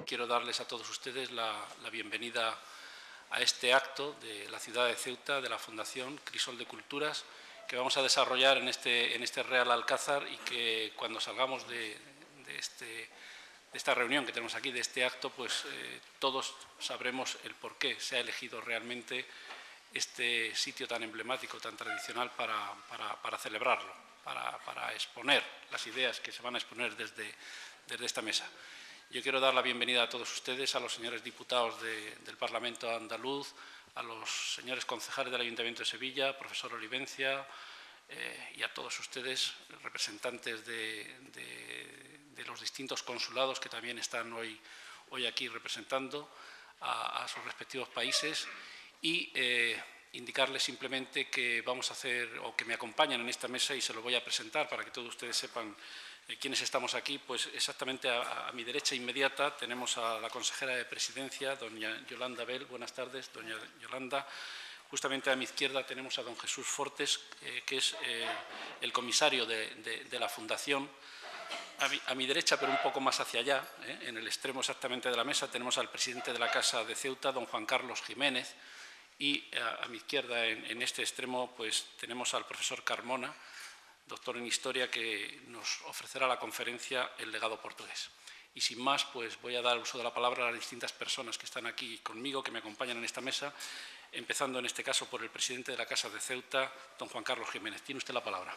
Quiero darles a todos ustedes la bienvenida a este acto de la ciudad de Ceuta, de la Fundación Crisol de Culturas, que vamos a desarrollar en este Real Alcázar, y que cuando salgamos de esta reunión que tenemos aquí, de este acto, pues todos sabremos el por qué se ha elegido realmente este sitio tan emblemático, tan tradicional para celebrarlo, para exponer las ideas que se van a exponer desde esta mesa. Yo quiero dar la bienvenida a todos ustedes, a los señores diputados del Parlamento andaluz, a los señores concejales del Ayuntamiento de Sevilla, profesor Olivencia, y a todos ustedes, representantes de los distintos consulados que también están hoy aquí representando a sus respectivos países, y indicarles simplemente que vamos a hacer, o que me acompañan en esta mesa, y se lo voy a presentar para que todos ustedes sepan quiénes estamos aquí. Pues exactamente a mi derecha inmediata tenemos a la consejera de Presidencia, doña Yolanda Bell. Buenas tardes, doña Yolanda. Justamente a mi izquierda tenemos a don Jesús Fortes, que es el comisario de la Fundación. A mi derecha, pero un poco más hacia allá, en el extremo exactamente de la mesa, tenemos al presidente de la Casa de Ceuta, don Juan Carlos Jiménez, y a mi izquierda, en este extremo, pues tenemos al profesor Carmona, doctor en Historia, que nos ofrecerá la conferencia El legado portugués. Y sin más, pues voy a dar uso de la palabra a las distintas personas que están aquí conmigo, que me acompañan en esta mesa, empezando en este caso por el presidente de la Casa de Ceuta, don Juan Carlos Jiménez. Tiene usted la palabra.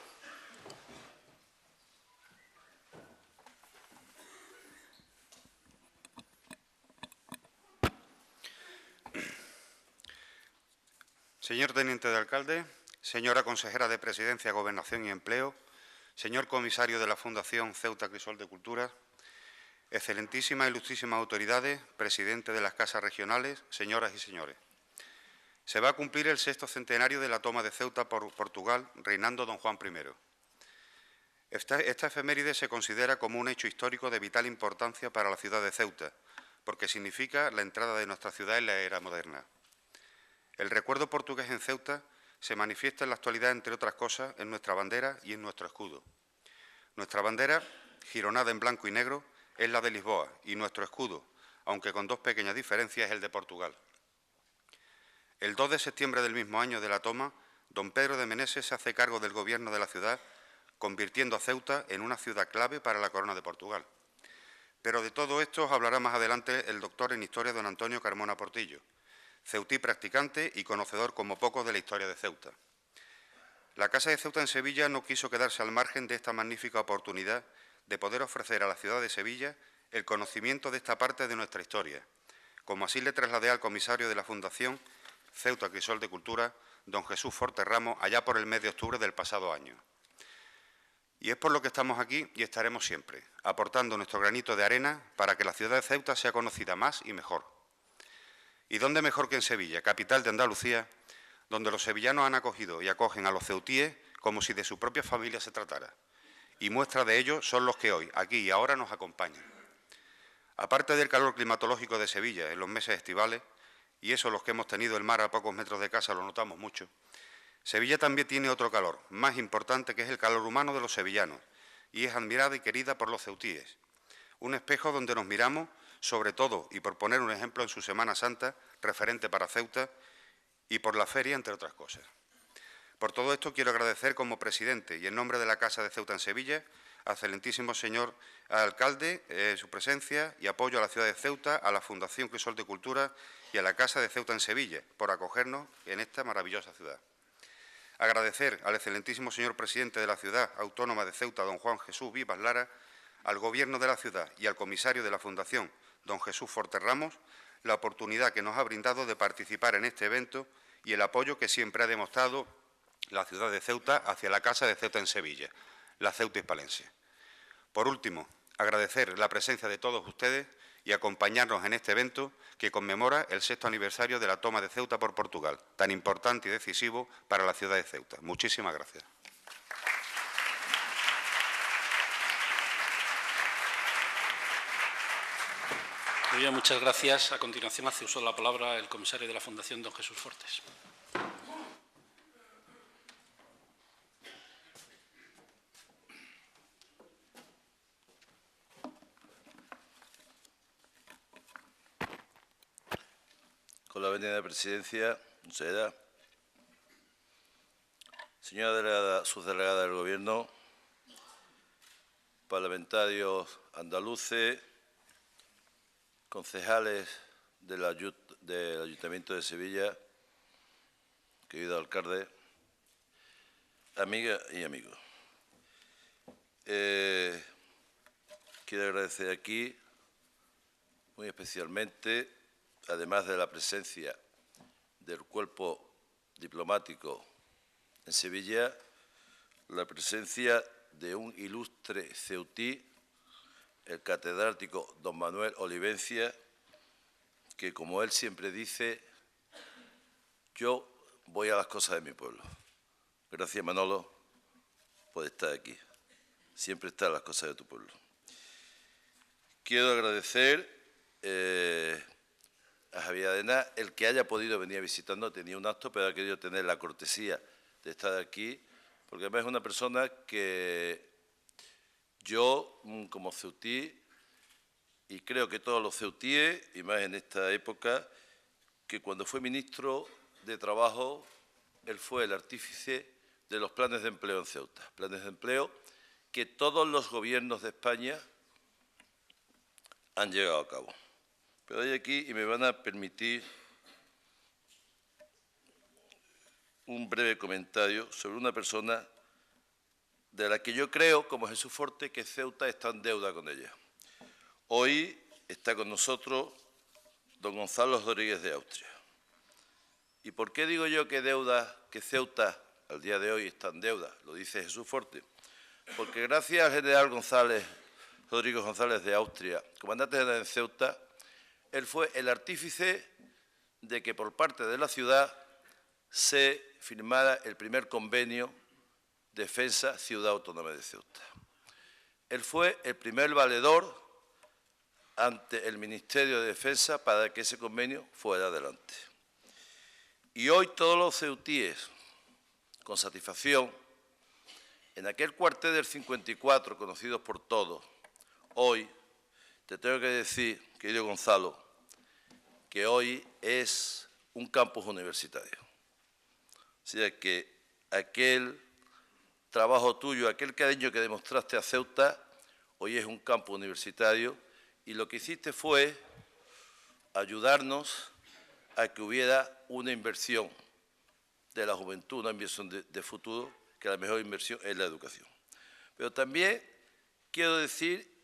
Señor teniente de alcalde, señora consejera de Presidencia, Gobernación y Empleo, señor comisario de la Fundación Ceuta Crisol de Culturas, excelentísimas e ilustrísimas autoridades, presidente de las casas regionales, señoras y señores. Se va a cumplir el 6º centenario de la toma de Ceuta por Portugal, reinando don Juan I. Esta efeméride se considera como un hecho histórico de vital importancia para la ciudad de Ceuta, porque significa la entrada de nuestra ciudad en la era moderna. El recuerdo portugués en Ceuta se manifiesta en la actualidad, entre otras cosas, en nuestra bandera y en nuestro escudo. Nuestra bandera, gironada en blanco y negro, es la de Lisboa, y nuestro escudo, aunque con dos pequeñas diferencias, es el de Portugal. El 2 de septiembre del mismo año de la toma, don Pedro de Meneses se hace cargo del gobierno de la ciudad, convirtiendo a Ceuta en una ciudad clave para la corona de Portugal. Pero de todo esto os hablará más adelante el doctor en Historia, don Antonio Carmona Portillo, ceutí practicante y conocedor como pocos de la historia de Ceuta. La Casa de Ceuta en Sevilla no quiso quedarse al margen de esta magnífica oportunidad de poder ofrecer a la ciudad de Sevilla el conocimiento de esta parte de nuestra historia, como así le trasladé al comisario de la Fundación Ceuta Crisol de Cultura, don Jesús Fortes Ramos, allá por el mes de octubre del pasado año. Y es por lo que estamos aquí y estaremos siempre, aportando nuestro granito de arena para que la ciudad de Ceuta sea conocida más y mejor. ¿Y dónde mejor que en Sevilla, capital de Andalucía, donde los sevillanos han acogido y acogen a los ceutíes como si de su propia familia se tratara? Y muestra de ello son los que hoy, aquí y ahora, nos acompañan. Aparte del calor climatológico de Sevilla en los meses estivales, y eso los que hemos tenido el mar a pocos metros de casa lo notamos mucho, Sevilla también tiene otro calor, más importante, que es el calor humano de los sevillanos, y es admirada y querida por los ceutíes. Un espejo donde nos miramos, sobre todo, y por poner un ejemplo, en su Semana Santa, referente para Ceuta, y por la feria, entre otras cosas. Por todo esto quiero agradecer como presidente y en nombre de la Casa de Ceuta en Sevilla al excelentísimo señor alcalde su presencia y apoyo a la ciudad de Ceuta, a la Fundación Crisol de Cultura y a la Casa de Ceuta en Sevilla por acogernos en esta maravillosa ciudad. Agradecer al excelentísimo señor presidente de la ciudad autónoma de Ceuta, don Juan Jesús Vivas Lara, al Gobierno de la ciudad y al comisario de la Fundación, don Jesús Fortes Ramos, la oportunidad que nos ha brindado de participar en este evento y el apoyo que siempre ha demostrado la ciudad de Ceuta hacia la Casa de Ceuta en Sevilla, la Ceuta hispalense. Por último, agradecer la presencia de todos ustedes y acompañarnos en este evento que conmemora el 6º aniversario de la toma de Ceuta por Portugal, tan importante y decisivo para la ciudad de Ceuta. Muchísimas gracias. Muy bien, muchas gracias. A continuación hace uso de la palabra el comisario de la Fundación, don Jesús Fortes. Con la venia de Presidencia, consejera, señora delegada, subdelegada del Gobierno, parlamentarios andaluces, concejales del Ayuntamiento de Sevilla, querido alcalde, amigas y amigos. Quiero agradecer aquí muy especialmente, además de la presencia del cuerpo diplomático en Sevilla, la presencia de un ilustre ceutí, el catedrático don Manuel Olivencia, que, como él siempre dice, yo voy a las cosas de mi pueblo. Gracias, Manolo, por estar aquí. Siempre está en las cosas de tu pueblo. Quiero agradecer a Javier Adena el que haya podido venir visitando. Tenía un acto, pero ha querido tener la cortesía de estar aquí, porque además es una persona que yo, como ceutí, y creo que todos los ceutíes, y más en esta época, que cuando fue ministro de Trabajo, él fue el artífice de los planes de empleo en Ceuta. Planes de empleo que todos los gobiernos de España han llevado a cabo. Pero hay aquí, y me van a permitir un breve comentario sobre una persona de la que yo creo, como Jesús Forte, que Ceuta está en deuda con ella. Hoy está con nosotros don Gonzalo Rodríguez de Austria. ¿Y por qué digo yo que Ceuta al día de hoy está en deuda? Lo dice Jesús Forte. Porque gracias al general Rodrigo González de Austria, comandante general en Ceuta, él fue el artífice de que por parte de la ciudad se firmara el primer convenio Defensa Ciudad Autónoma de Ceuta. Él fue el primer valedor ante el Ministerio de Defensa para que ese convenio fuera adelante. Y hoy todos los ceutíes, con satisfacción, en aquel cuartel del 54, conocido por todos, hoy te tengo que decir, querido Gonzalo, que hoy es un campus universitario. O sea que aquel trabajo tuyo, aquel cariño que demostraste a Ceuta, hoy es un campus universitario, y lo que hiciste fue ayudarnos a que hubiera una inversión de la juventud, una inversión de futuro, que la mejor inversión es la educación. Pero también quiero decir,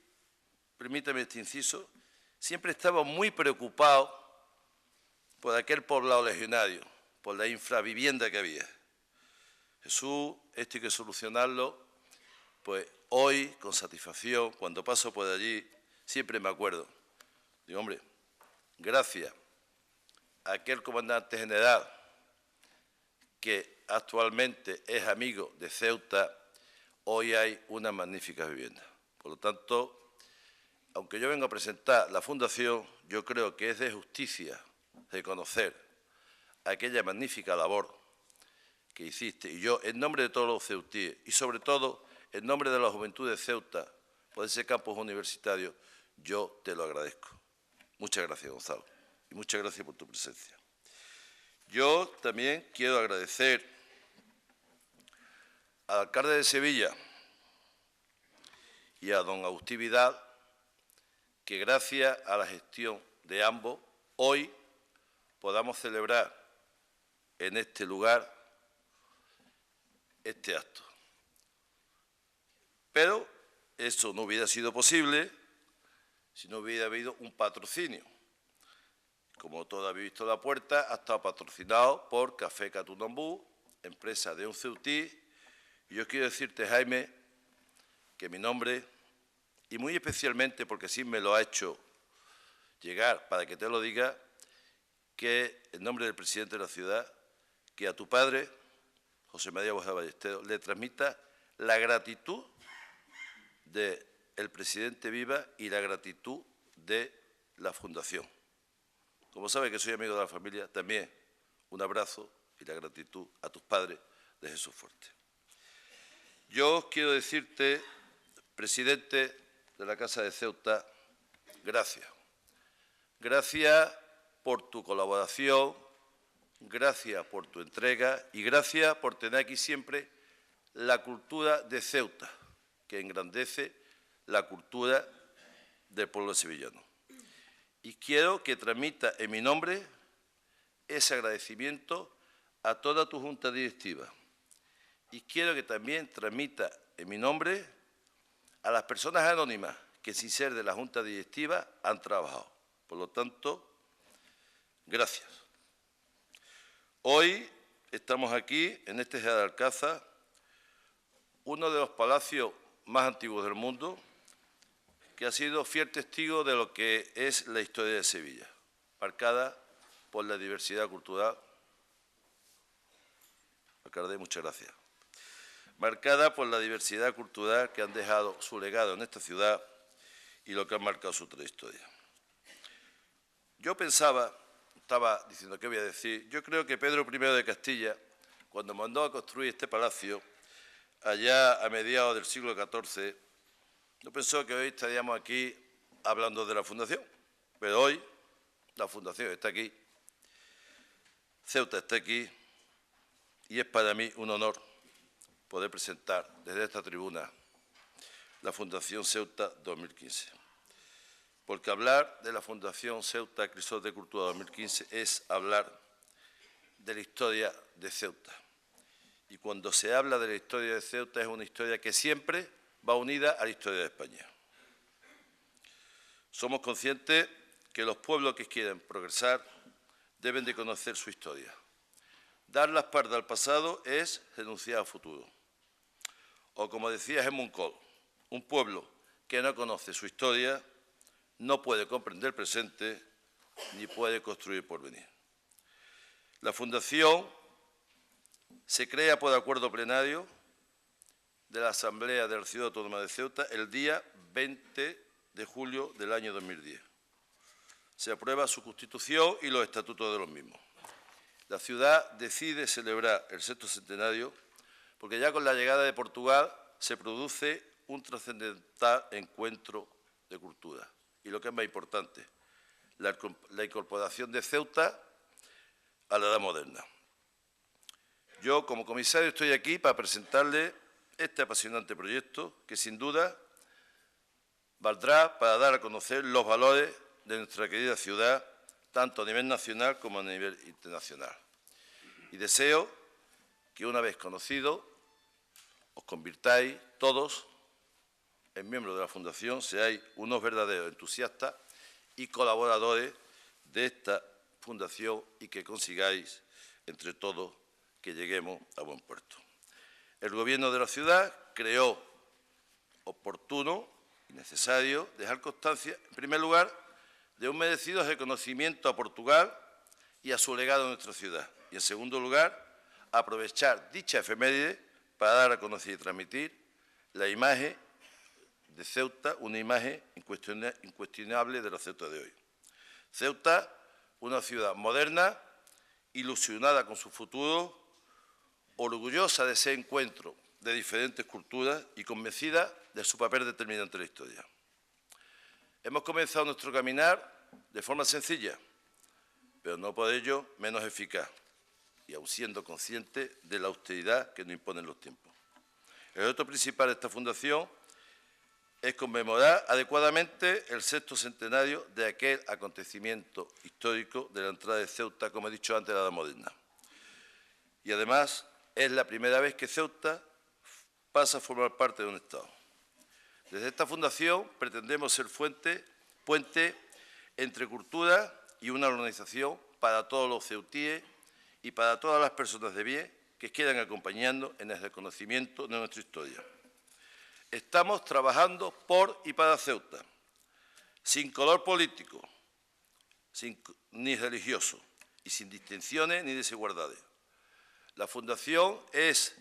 permítame este inciso, siempre estaba muy preocupado por aquel poblado legionario, por la infravivienda que había. Jesús, esto hay que solucionarlo, pues hoy, con satisfacción, cuando paso por allí, siempre me acuerdo. Digo, hombre, gracias a aquel comandante general que actualmente es amigo de Ceuta, hoy hay una magnífica vivienda. Por lo tanto, aunque yo vengo a presentar la Fundación, yo creo que es de justicia reconocer aquella magnífica labor que hiciste. Y yo, en nombre de todos los ceutíes, y sobre todo en nombre de la juventud de Ceuta, por ese campus universitario, yo te lo agradezco. Muchas gracias, Gonzalo, y muchas gracias por tu presencia. Yo también quiero agradecer al alcalde de Sevilla y a don Agustín Vidal, que gracias a la gestión de ambos, hoy podamos celebrar en este lugar este acto. Pero eso no hubiera sido posible si no hubiera habido un patrocinio. Como todos habéis visto, la puerta ha estado patrocinado por Café Catunambú, empresa de un ceutí. Y yo quiero decirte, Jaime, que mi nombre, y muy especialmente porque sí me lo ha hecho llegar para que te lo diga, que en nombre del presidente de la ciudad, que a tu padre, José María Borja Ballesteros, le transmita la gratitud del presidente Viva y la gratitud de la Fundación. Como sabe que soy amigo de la familia, también un abrazo y la gratitud a tus padres de Jesús Forte. Yo quiero decirte, presidente de la Casa de Ceuta, gracias. Gracias por tu colaboración, gracias por tu entrega y gracias por tener aquí siempre la cultura de Ceuta, que engrandece la cultura del pueblo sevillano. Y quiero que transmita en mi nombre ese agradecimiento a toda tu junta directiva. Y quiero que también transmita en mi nombre a las personas anónimas que, sin ser de la junta directiva, han trabajado. Por lo tanto, gracias. Hoy estamos aquí, en este Real de Alcázar, uno de los palacios más antiguos del mundo, que ha sido fiel testigo de lo que es la historia de Sevilla, marcada por la diversidad cultural. Alcalde, muchas gracias. Marcada por la diversidad cultural que han dejado su legado en esta ciudad y lo que han marcado su trayectoria. Yo pensaba, estaba diciendo qué voy a decir, yo creo que Pedro I de Castilla, cuando mandó a construir este palacio, allá a mediados del siglo XIV, no pensó que hoy estaríamos aquí hablando de la Fundación, pero hoy la Fundación está aquí, Ceuta está aquí, y es para mí un honor poder presentar desde esta tribuna la Fundación Ceuta 2015. Porque hablar de la Fundación Ceuta Crisol de Cultura 2015 es hablar de la historia de Ceuta. Y cuando se habla de la historia de Ceuta es una historia que siempre va unida a la historia de España. Somos conscientes que los pueblos que quieren progresar deben de conocer su historia. Dar la espalda al pasado es renunciar al futuro. O como decía Helmut Kohl, un pueblo que no conoce su historia no puede comprender el presente ni puede construir el porvenir. La Fundación se crea por acuerdo plenario de la Asamblea de la Ciudad Autónoma de Ceuta el día 20 de julio del año 2010. Se aprueba su constitución y los estatutos de los mismos. La ciudad decide celebrar el sexto centenario porque ya con la llegada de Portugal se produce un trascendental encuentro de cultura. Y lo que es más importante, la incorporación de Ceuta a la edad moderna. Yo, como comisario, estoy aquí para presentarle este apasionante proyecto que, sin duda, valdrá para dar a conocer los valores de nuestra querida ciudad, tanto a nivel nacional como a nivel internacional. Y deseo que, una vez conocido, os convirtáis todos en miembros de la Fundación, seáis unos verdaderos entusiastas y colaboradores de esta Fundación y que consigáis, entre todos, que lleguemos a buen puerto. El Gobierno de la ciudad creó oportuno y necesario dejar constancia, en primer lugar, de un merecido reconocimiento a Portugal y a su legado en nuestra ciudad. Y, en segundo lugar, aprovechar dicha efeméride para dar a conocer y transmitir la imagen de Ceuta, una imagen incuestionable de la Ceuta de hoy. Ceuta, una ciudad moderna, ilusionada con su futuro, orgullosa de ese encuentro de diferentes culturas y convencida de su papel determinante en la historia. Hemos comenzado nuestro caminar de forma sencilla, pero no por ello menos eficaz, y aun siendo consciente de la austeridad que nos imponen los tiempos. El reto principal de esta Fundación es conmemorar adecuadamente el sexto centenario de aquel acontecimiento histórico de la entrada de Ceuta, como he dicho antes, a la Edad Moderna. Y además es la primera vez que Ceuta pasa a formar parte de un Estado. Desde esta Fundación pretendemos ser puente entre cultura y una organización para todos los ceutíes y para todas las personas de bien que quieran acompañando en el reconocimiento de nuestra historia. Estamos trabajando por y para Ceuta, sin color político, ni religioso, y sin distinciones ni desigualdades. La Fundación es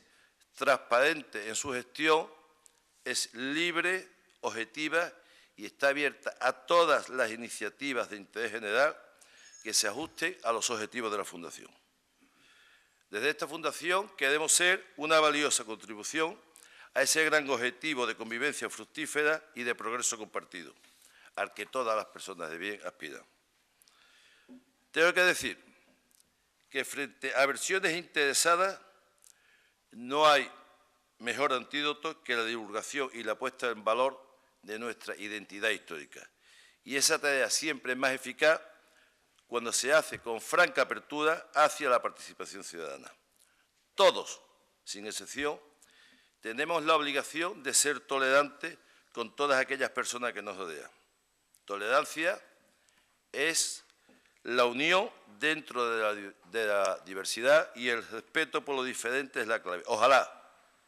transparente en su gestión, es libre, objetiva y está abierta a todas las iniciativas de interés general que se ajusten a los objetivos de la Fundación. Desde esta Fundación queremos ser una valiosa contribución a ese gran objetivo de convivencia fructífera y de progreso compartido, al que todas las personas de bien aspiran. Tengo que decir que frente a versiones interesadas no hay mejor antídoto que la divulgación y la puesta en valor de nuestra identidad histórica. Y esa tarea siempre es más eficaz cuando se hace con franca apertura hacia la participación ciudadana. Todos, sin excepción, tenemos la obligación de ser tolerantes con todas aquellas personas que nos rodean. Tolerancia es la unión dentro de la diversidad y el respeto por lo diferente es la clave. Ojalá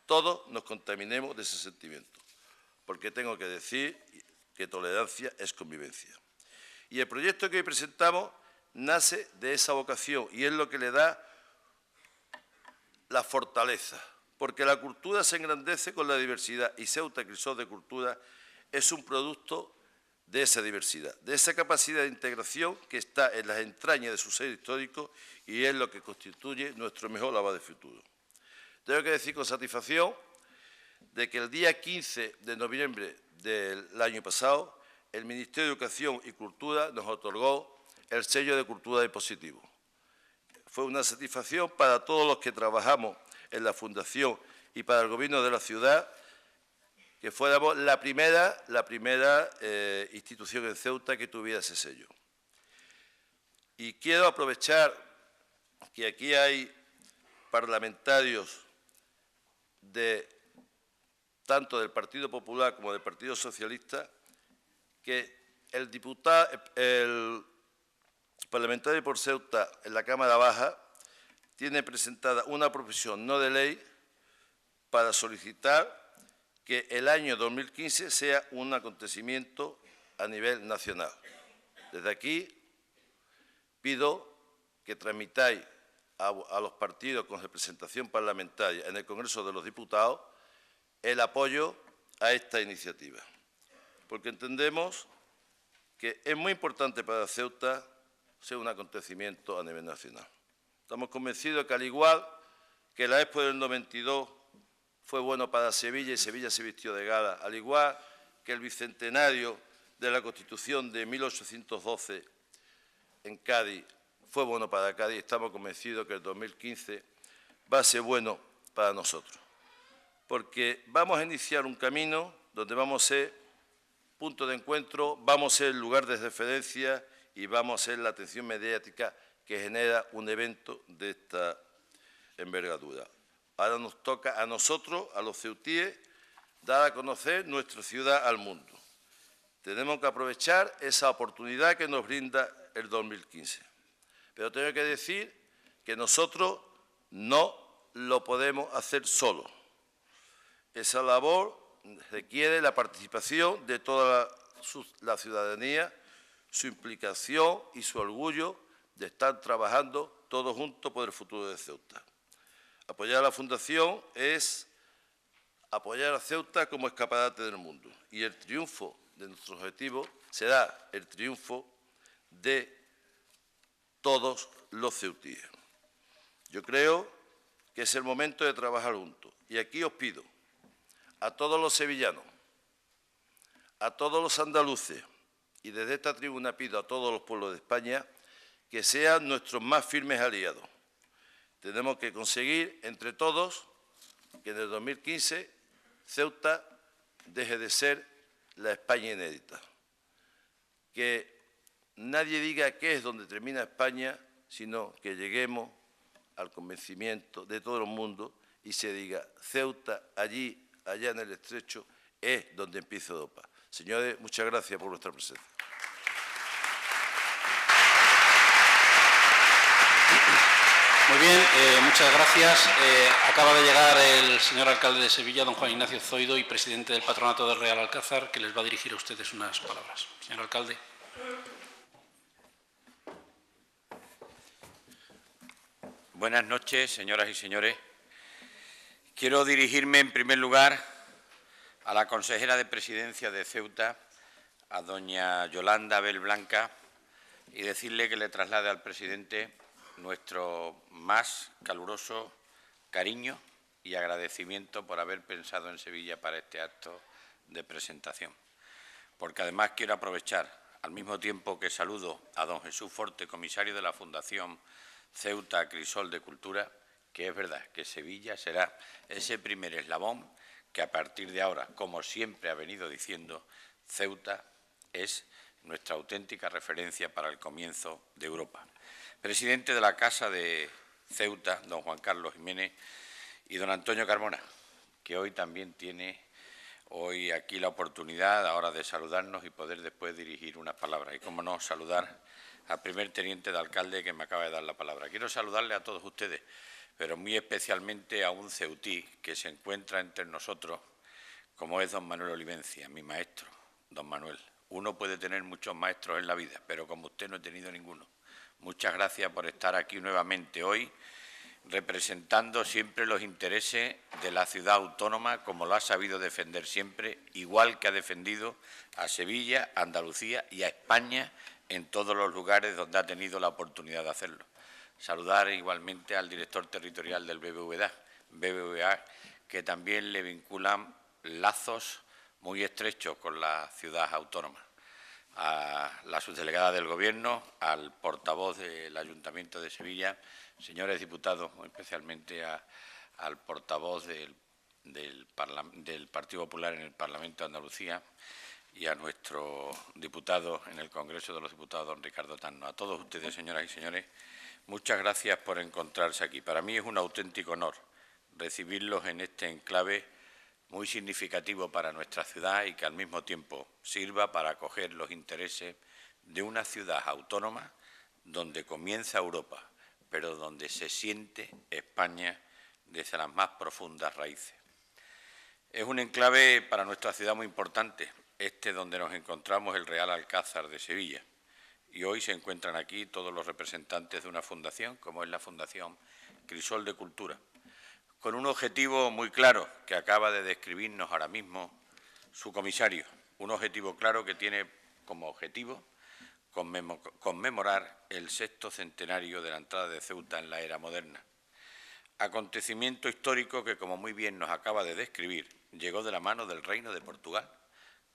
todos nos contaminemos de ese sentimiento, porque tengo que decir que tolerancia es convivencia. Y el proyecto que hoy presentamos nace de esa vocación y es lo que le da la fortaleza, porque la cultura se engrandece con la diversidad y Ceuta Crisol de Cultura es un producto de esa diversidad, de esa capacidad de integración que está en las entrañas de su ser histórico y es lo que constituye nuestro mejor lavado de futuro. Tengo que decir con satisfacción de que el día 15 de noviembre del año pasado el Ministerio de Educación y Cultura nos otorgó el sello de Cultura de Positivo. Fue una satisfacción para todos los que trabajamos en la Fundación y para el Gobierno de la ciudad que fuéramos la primera institución en Ceuta que tuviera ese sello. Y quiero aprovechar que aquí hay parlamentarios tanto del Partido Popular como del Partido Socialista, que el parlamentario por Ceuta en la Cámara Baja tiene presentada una proposición no de ley para solicitar que el año 2015 sea un acontecimiento a nivel nacional. Desde aquí pido que tramitáis a los partidos con representación parlamentaria en el Congreso de los Diputados el apoyo a esta iniciativa, porque entendemos que es muy importante para Ceuta ser un acontecimiento a nivel nacional. Estamos convencidos que al igual que la Expo del 92 fue bueno para Sevilla y Sevilla se vistió de gala, al igual que el bicentenario de la Constitución de 1812 en Cádiz fue bueno para Cádiz, estamos convencidos que el 2015 va a ser bueno para nosotros, porque vamos a iniciar un camino donde vamos a ser punto de encuentro, vamos a ser el lugar de referencia y vamos a ser la atención mediática que genera un evento de esta envergadura. Ahora nos toca a nosotros, a los ceutíes, dar a conocer nuestra ciudad al mundo. Tenemos que aprovechar esa oportunidad que nos brinda el 2015. Pero tengo que decir que nosotros no lo podemos hacer solos. Esa labor requiere la participación de toda la ciudadanía, su implicación y su orgullo de estar trabajando todos juntos por el futuro de Ceuta. Apoyar a la Fundación es apoyar a Ceuta como escaparate del mundo y el triunfo de nuestro objetivo será el triunfo de todos los ceutíes. Yo creo que es el momento de trabajar juntos y aquí os pido a todos los sevillanos, a todos los andaluces y desde esta tribuna pido a todos los pueblos de España que sean nuestros más firmes aliados. Tenemos que conseguir entre todos que en el 2015 Ceuta deje de ser la España inédita. Que nadie diga qué es donde termina España, sino que lleguemos al convencimiento de todo el mundo y se diga Ceuta, allí, allá en el estrecho, es donde empieza Europa. Señores, muchas gracias por vuestra presencia. Muy bien, muchas gracias. Acaba de llegar el señor alcalde de Sevilla, don Juan Ignacio Zoido, y presidente del Patronato del Real Alcázar, que les va a dirigir a ustedes unas palabras. Señor alcalde. Buenas noches, señoras y señores. Quiero dirigirme, en primer lugar, a la consejera de Presidencia de Ceuta, a doña Yolanda Abel Blanca, y decirle que le traslade al presidente nuestro más caluroso cariño y agradecimiento por haber pensado en Sevilla para este acto de presentación. Porque además quiero aprovechar al mismo tiempo que saludo a don Jesús Forte, comisario de la Fundación Ceuta Crisol de Cultura, que es verdad que Sevilla será ese primer eslabón que a partir de ahora, como siempre ha venido diciendo, Ceuta es nuestra auténtica referencia para el comienzo de Europa. Presidente de la Casa de Ceuta, don Juan Carlos Jiménez, y don Antonio Carmona, que hoy también tiene aquí la oportunidad ahora de saludarnos y poder después dirigir unas palabras. Y, cómo no, saludar al primer teniente de alcalde que me acaba de dar la palabra. Quiero saludarle a todos ustedes, pero muy especialmente a un ceutí que se encuentra entre nosotros, como es don Manuel Olivencia, mi maestro, don Manuel. Uno puede tener muchos maestros en la vida, pero como usted no he tenido ninguno. Muchas gracias por estar aquí nuevamente hoy, representando siempre los intereses de la ciudad autónoma, como lo ha sabido defender siempre, igual que ha defendido a Sevilla, a Andalucía y a España en todos los lugares donde ha tenido la oportunidad de hacerlo. Saludar igualmente al director territorial del BBVA, que también le vinculan lazos muy estrechos con la ciudad autónoma. A la subdelegada del Gobierno, al portavoz del Ayuntamiento de Sevilla, señores diputados, especialmente al portavoz del Partido Popular en el Parlamento de Andalucía y a nuestro diputado en el Congreso de los Diputados, don Ricardo Tanno. A todos ustedes, señoras y señores, muchas gracias por encontrarse aquí. Para mí es un auténtico honor recibirlos en este enclave muy significativo para nuestra ciudad y que al mismo tiempo sirva para acoger los intereses de una ciudad autónoma donde comienza Europa, pero donde se siente España desde las más profundas raíces. Es un enclave para nuestra ciudad muy importante, donde nos encontramos el Real Alcázar de Sevilla. Y hoy se encuentran aquí todos los representantes de una fundación, como es la Fundación Crisol de Cultura, con un objetivo muy claro que acaba de describirnos ahora mismo su comisario. Un objetivo claro que tiene como objetivo conmemorar el 6º centenario de la entrada de Ceuta en la era moderna. Acontecimiento histórico que, como muy bien nos acaba de describir, llegó de la mano del Reino de Portugal,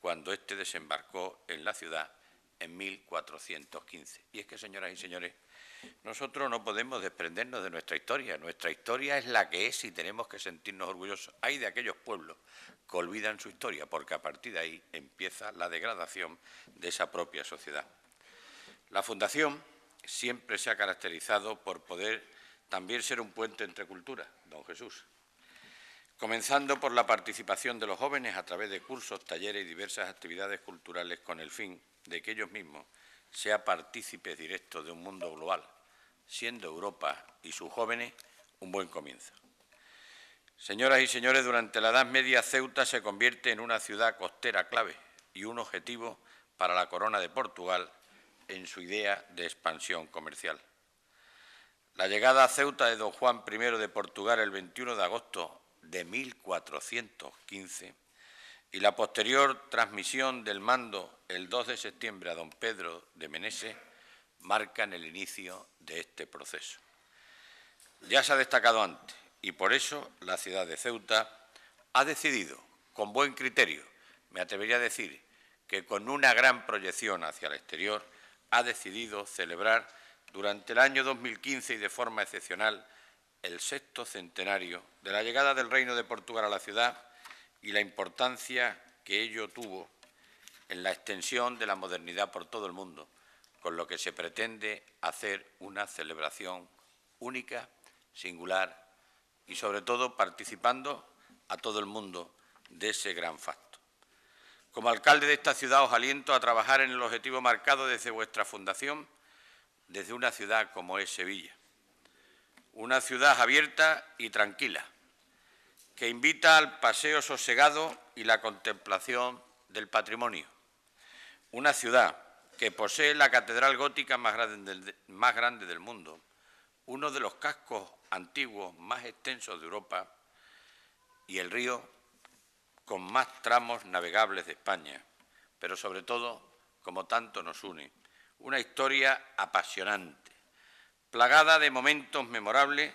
cuando éste desembarcó en la ciudad en 1415. Y es que, señoras y señores, nosotros no podemos desprendernos de nuestra historia. Nuestra historia es la que es y tenemos que sentirnos orgullosos. Hay de aquellos pueblos que olvidan su historia, porque a partir de ahí empieza la degradación de esa propia sociedad. La Fundación siempre se ha caracterizado por poder también ser un puente entre culturas, don Jesús, comenzando por la participación de los jóvenes a través de cursos, talleres y diversas actividades culturales con el fin de que ellos mismos sean partícipes directos de un mundo global, siendo Europa y sus jóvenes un buen comienzo. Señoras y señores, durante la Edad Media Ceuta se convierte en una ciudad costera clave y un objetivo para la corona de Portugal en su idea de expansión comercial. La llegada a Ceuta de don Juan I de Portugal el 21 de agosto de 1415 y la posterior transmisión del mando el 2 de septiembre a don Pedro de Meneses marcan el inicio de este proceso. Ya se ha destacado antes y por eso la ciudad de Ceuta ha decidido, con buen criterio, me atrevería a decir que con una gran proyección hacia el exterior, ha decidido celebrar durante el año 2015 y de forma excepcional el 6º centenario de la llegada del Reino de Portugal a la ciudad y la importancia que ello tuvo en la extensión de la modernidad por todo el mundo, con lo que se pretende hacer una celebración única, singular y, sobre todo, participando a todo el mundo de ese gran facto. Como alcalde de esta ciudad os aliento a trabajar en el objetivo marcado desde vuestra fundación, desde una ciudad como es Sevilla. Una ciudad abierta y tranquila, que invita al paseo sosegado y la contemplación del patrimonio. Una ciudad que posee la catedral gótica más grande del mundo, uno de los cascos antiguos más extensos de Europa y el río con más tramos navegables de España, pero sobre todo, como tanto nos une, una historia apasionante, plagada de momentos memorables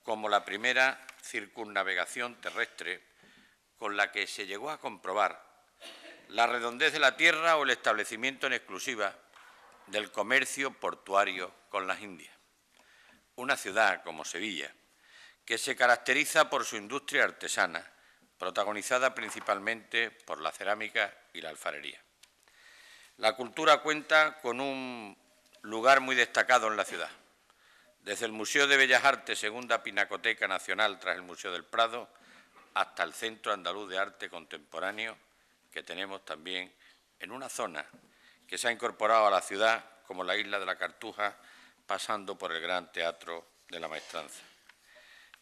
como la primera circunnavegación terrestre con la que se llegó a comprobar la redondez de la tierra o el establecimiento en exclusiva del comercio portuario con las Indias. Una ciudad como Sevilla, que se caracteriza por su industria artesana, protagonizada principalmente por la cerámica y la alfarería. La cultura cuenta con un lugar muy destacado en la ciudad. Desde el Museo de Bellas Artes, segunda pinacoteca nacional tras el Museo del Prado, hasta el Centro Andaluz de Arte Contemporáneo, que tenemos también en una zona que se ha incorporado a la ciudad, como la isla de la Cartuja, pasando por el Gran Teatro de la Maestranza.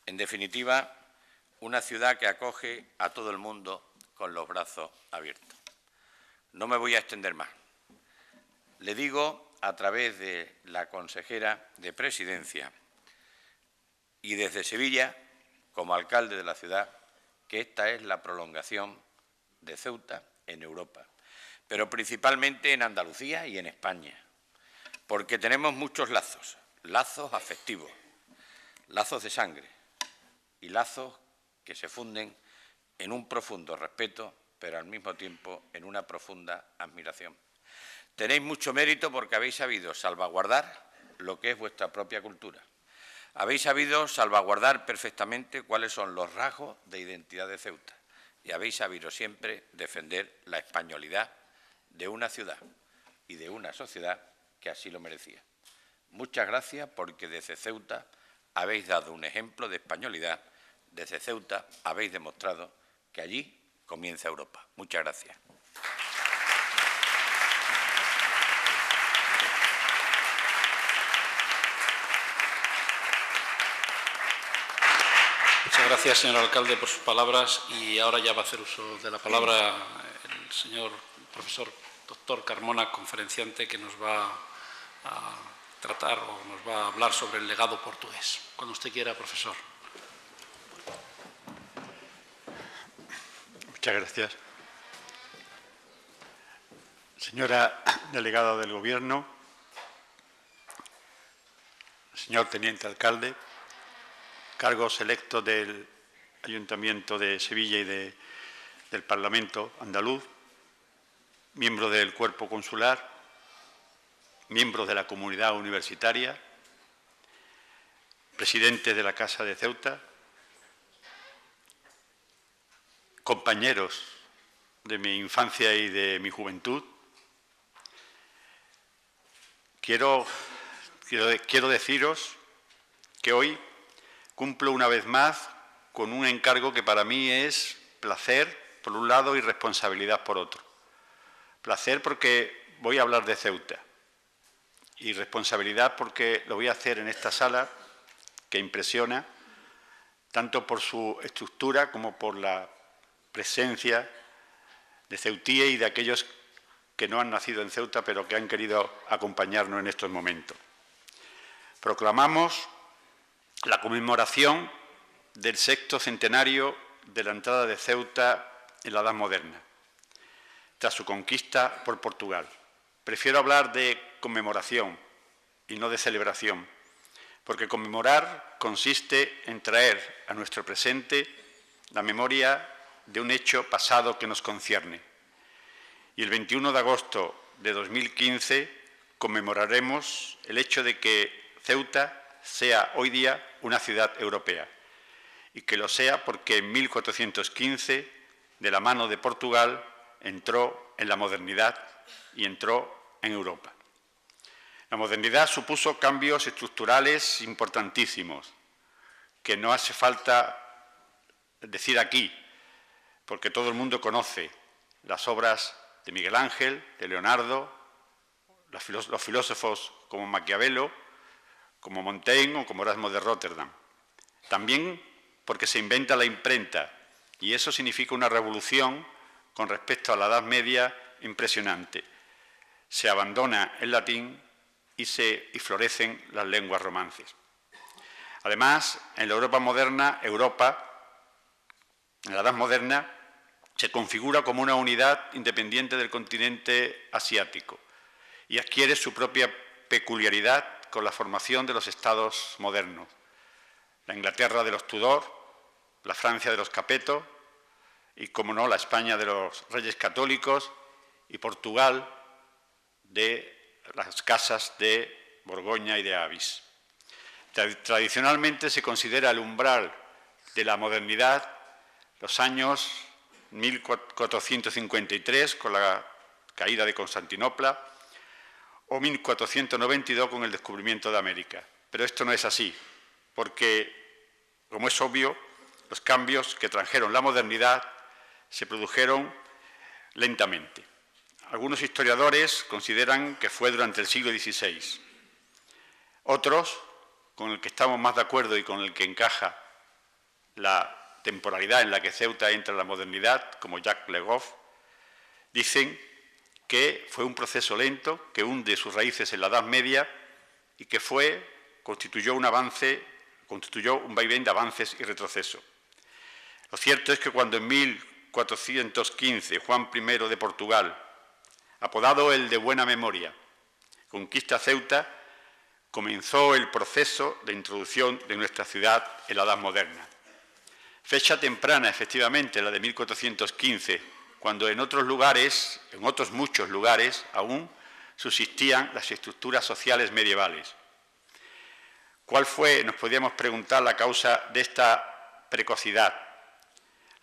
En definitiva, una ciudad que acoge a todo el mundo con los brazos abiertos. No me voy a extender más. Le digo, a través de la consejera de Presidencia y desde Sevilla, como alcalde de la ciudad, que esta es la prolongación de Ceuta en Europa, pero principalmente en Andalucía y en España, porque tenemos muchos lazos, lazos afectivos, lazos de sangre y lazos que se funden en un profundo respeto, pero al mismo tiempo en una profunda admiración. Tenéis mucho mérito porque habéis sabido salvaguardar lo que es vuestra propia cultura. Habéis sabido salvaguardar perfectamente cuáles son los rasgos de identidad de Ceuta y habéis sabido siempre defender la españolidad de una ciudad y de una sociedad que así lo merecía. Muchas gracias porque desde Ceuta habéis dado un ejemplo de españolidad. Desde Ceuta habéis demostrado que allí comienza Europa. Muchas gracias. Muchas gracias, señor alcalde, por sus palabras. Y ahora ya va a hacer uso de la palabra el señor profesor doctor Carmona, conferenciante, que nos va a tratar o nos va a hablar sobre el legado portugués. Cuando usted quiera, profesor. Muchas gracias. Señora delegada del Gobierno, señor teniente alcalde, cargos electos del Ayuntamiento de Sevilla y del Parlamento andaluz, miembros del cuerpo consular, miembros de la comunidad universitaria, presidente de la Casa de Ceuta, compañeros de mi infancia y de mi juventud. Quiero deciros que hoy cumplo una vez más con un encargo que para mí es placer, por un lado, y responsabilidad por otro. Placer porque voy a hablar de Ceuta y responsabilidad porque lo voy a hacer en esta sala que impresiona tanto por su estructura como por la presencia de ceutíes y de aquellos que no han nacido en Ceuta pero que han querido acompañarnos en estos momentos. Proclamamos la conmemoración del 6º centenario de la entrada de Ceuta en la Edad Moderna, tras su conquista por Portugal. Prefiero hablar de conmemoración y no de celebración, porque conmemorar consiste en traer a nuestro presente la memoria de un hecho pasado que nos concierne. Y el 21 de agosto de 2015 conmemoraremos el hecho de que Ceuta sea hoy día una ciudad europea, y que lo sea porque en 1415, de la mano de Portugal, entró en la modernidad y entró en Europa. La modernidad supuso cambios estructurales importantísimos, que no hace falta decir aquí, porque todo el mundo conoce las obras de Miguel Ángel, de Leonardo, los filósofos como Maquiavelo, como Montaigne o como Erasmo de Róterdam. También porque se inventa la imprenta, y eso significa una revolución con respecto a la Edad Media impresionante. Se abandona el latín y florecen las lenguas romances. Además, en la Europa moderna, en la Edad Moderna, se configura como una unidad independiente del continente asiático y adquiere su propia peculiaridad con la formación de los estados modernos. La Inglaterra de los Tudor, la Francia de los Capeto, y, como no, la España de los Reyes Católicos y Portugal de las casas de Borgoña y de Avis. Tradicionalmente se considera el umbral de la modernidad los años 1453 con la caída de Constantinopla o 1492 con el descubrimiento de América. Pero esto no es así, porque, como es obvio, los cambios que trajeron la modernidad se produjeron lentamente. Algunos historiadores consideran que fue durante el siglo XVI. Otros, con el que estamos más de acuerdo y con el que encaja la temporalidad en la que Ceuta entra en la modernidad, como Jacques Le Goff, dicen que fue un proceso lento, que hunde sus raíces en la Edad Media y que constituyó un vaivén de avances y retroceso. Lo cierto es que cuando en 1415 Juan I de Portugal, apodado el de buena memoria, conquista Ceuta, comenzó el proceso de introducción de nuestra ciudad en la Edad Moderna. Fecha temprana, efectivamente, la de 1415, cuando en otros muchos lugares, aún subsistían las estructuras sociales medievales. ¿Cuál fue, nos podríamos preguntar, la causa de esta precocidad?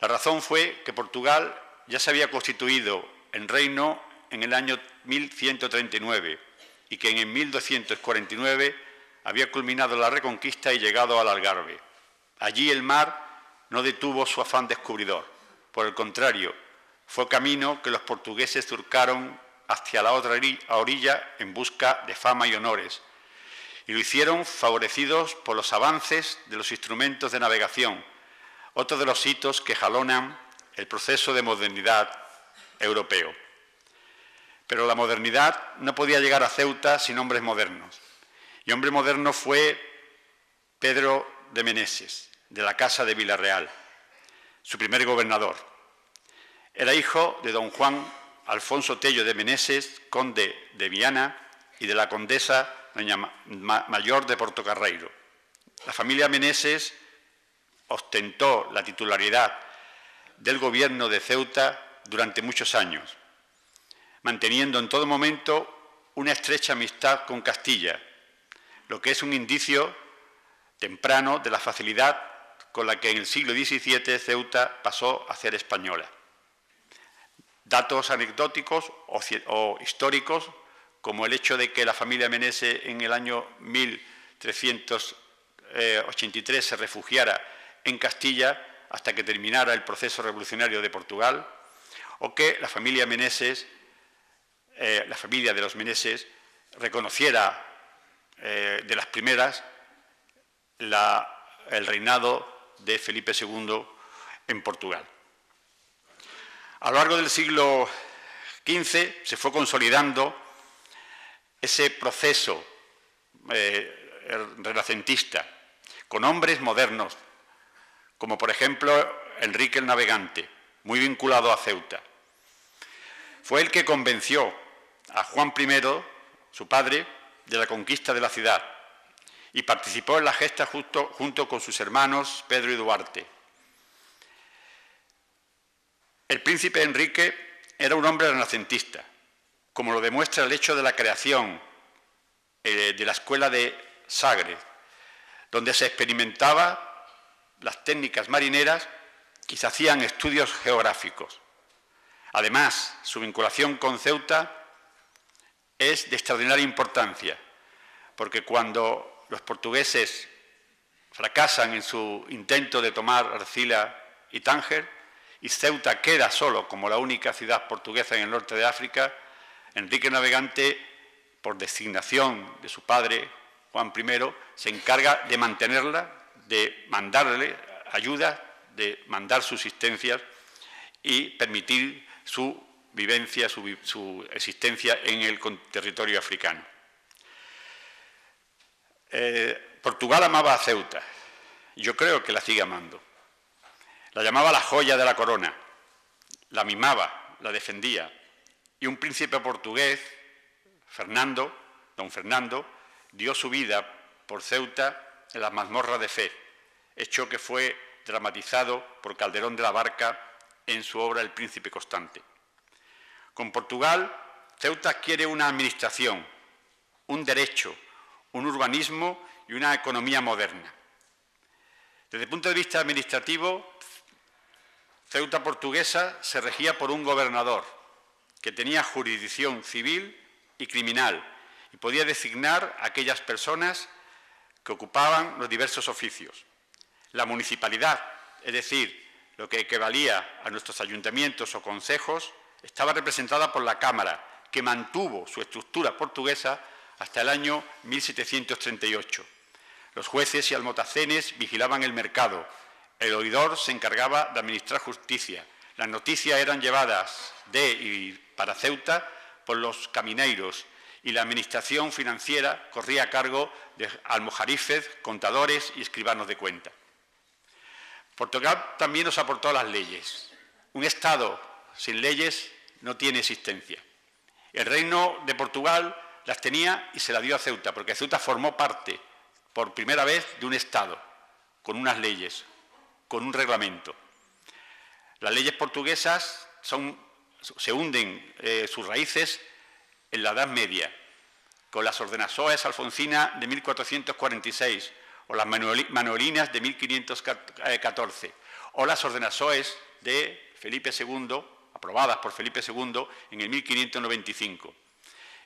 La razón fue que Portugal ya se había constituido en reino en el año 1139 y que en 1249 había culminado la Reconquista y llegado al Algarve. Allí el mar no detuvo su afán descubridor. Por el contrario, fue camino que los portugueses surcaron hacia la otra orilla en busca de fama y honores, y lo hicieron favorecidos por los avances de los instrumentos de navegación, otro de los hitos que jalonan el proceso de modernidad europeo. Pero la modernidad no podía llegar a Ceuta sin hombres modernos, y hombre moderno fue Pedro de Meneses, de la Casa de Villarreal, su primer gobernador. Era hijo de don Juan Alfonso Tello de Meneses, conde de Viana, y de la condesa doña Mayor de Portocarreiro. La familia Meneses ostentó la titularidad del gobierno de Ceuta durante muchos años, manteniendo en todo momento una estrecha amistad con Castilla, lo que es un indicio temprano de la facilidad con la que en el siglo XVII Ceuta pasó a ser española. Datos anecdóticos o históricos, como el hecho de que la familia Meneses en el año 1383 se refugiara en Castilla hasta que terminara el proceso revolucionario de Portugal, o que la familia Meneses, la familia de los Meneses, reconociera de las primeras el reinado de Felipe II en Portugal. A lo largo del siglo XV se fue consolidando ese proceso renacentista con hombres modernos, como por ejemplo Enrique el Navegante, muy vinculado a Ceuta. Fue el que convenció a Juan I, su padre, de la conquista de la ciudad y participó en la gesta junto con sus hermanos Pedro y Duarte. El príncipe Enrique era un hombre renacentista, como lo demuestra el hecho de la creación de la escuela de Sagres, donde se experimentaban las técnicas marineras y se hacían estudios geográficos. Además, su vinculación con Ceuta es de extraordinaria importancia, porque cuando los portugueses fracasan en su intento de tomar Arcila y Tánger, y Ceuta queda solo como la única ciudad portuguesa en el norte de África, Enrique Navegante, por designación de su padre, Juan I, se encarga de mantenerla, de mandarle ayuda, de mandar subsistencias y permitir su vivencia, su existencia en el territorio africano. Portugal amaba a Ceuta, yo creo que la sigue amando. La llamaba la joya de la corona, la mimaba, la defendía, y un príncipe portugués, don Fernando, dio su vida por Ceuta en las mazmorras de Fez, hecho que fue dramatizado por Calderón de la Barca en su obra El Príncipe Constante. Con Portugal, Ceuta adquiere una administración, un derecho, un urbanismo y una economía moderna. Desde el punto de vista administrativo, Ceuta portuguesa se regía por un gobernador que tenía jurisdicción civil y criminal y podía designar a aquellas personas que ocupaban los diversos oficios. La municipalidad, es decir, lo que equivalía a nuestros ayuntamientos o consejos, estaba representada por la Cámara, que mantuvo su estructura portuguesa hasta el año 1738. Los jueces y almotacenes vigilaban el mercado, el oidor se encargaba de administrar justicia, las noticias eran llevadas de y para Ceuta por los camineiros y la administración financiera corría a cargo de almojarifes, contadores y escribanos de cuenta. Portugal también nos aportó las leyes. Un Estado sin leyes no tiene existencia. El Reino de Portugal las tenía y se las dio a Ceuta, porque Ceuta formó parte, por primera vez, de un Estado, con unas leyes, con un reglamento. Las leyes portuguesas se hunden sus raíces en la Edad Media, con las ordenanzas alfonsinas de 1446 o las manuelinas de 1514 o las ordenanzas de Felipe II, aprobadas por Felipe II en el 1595.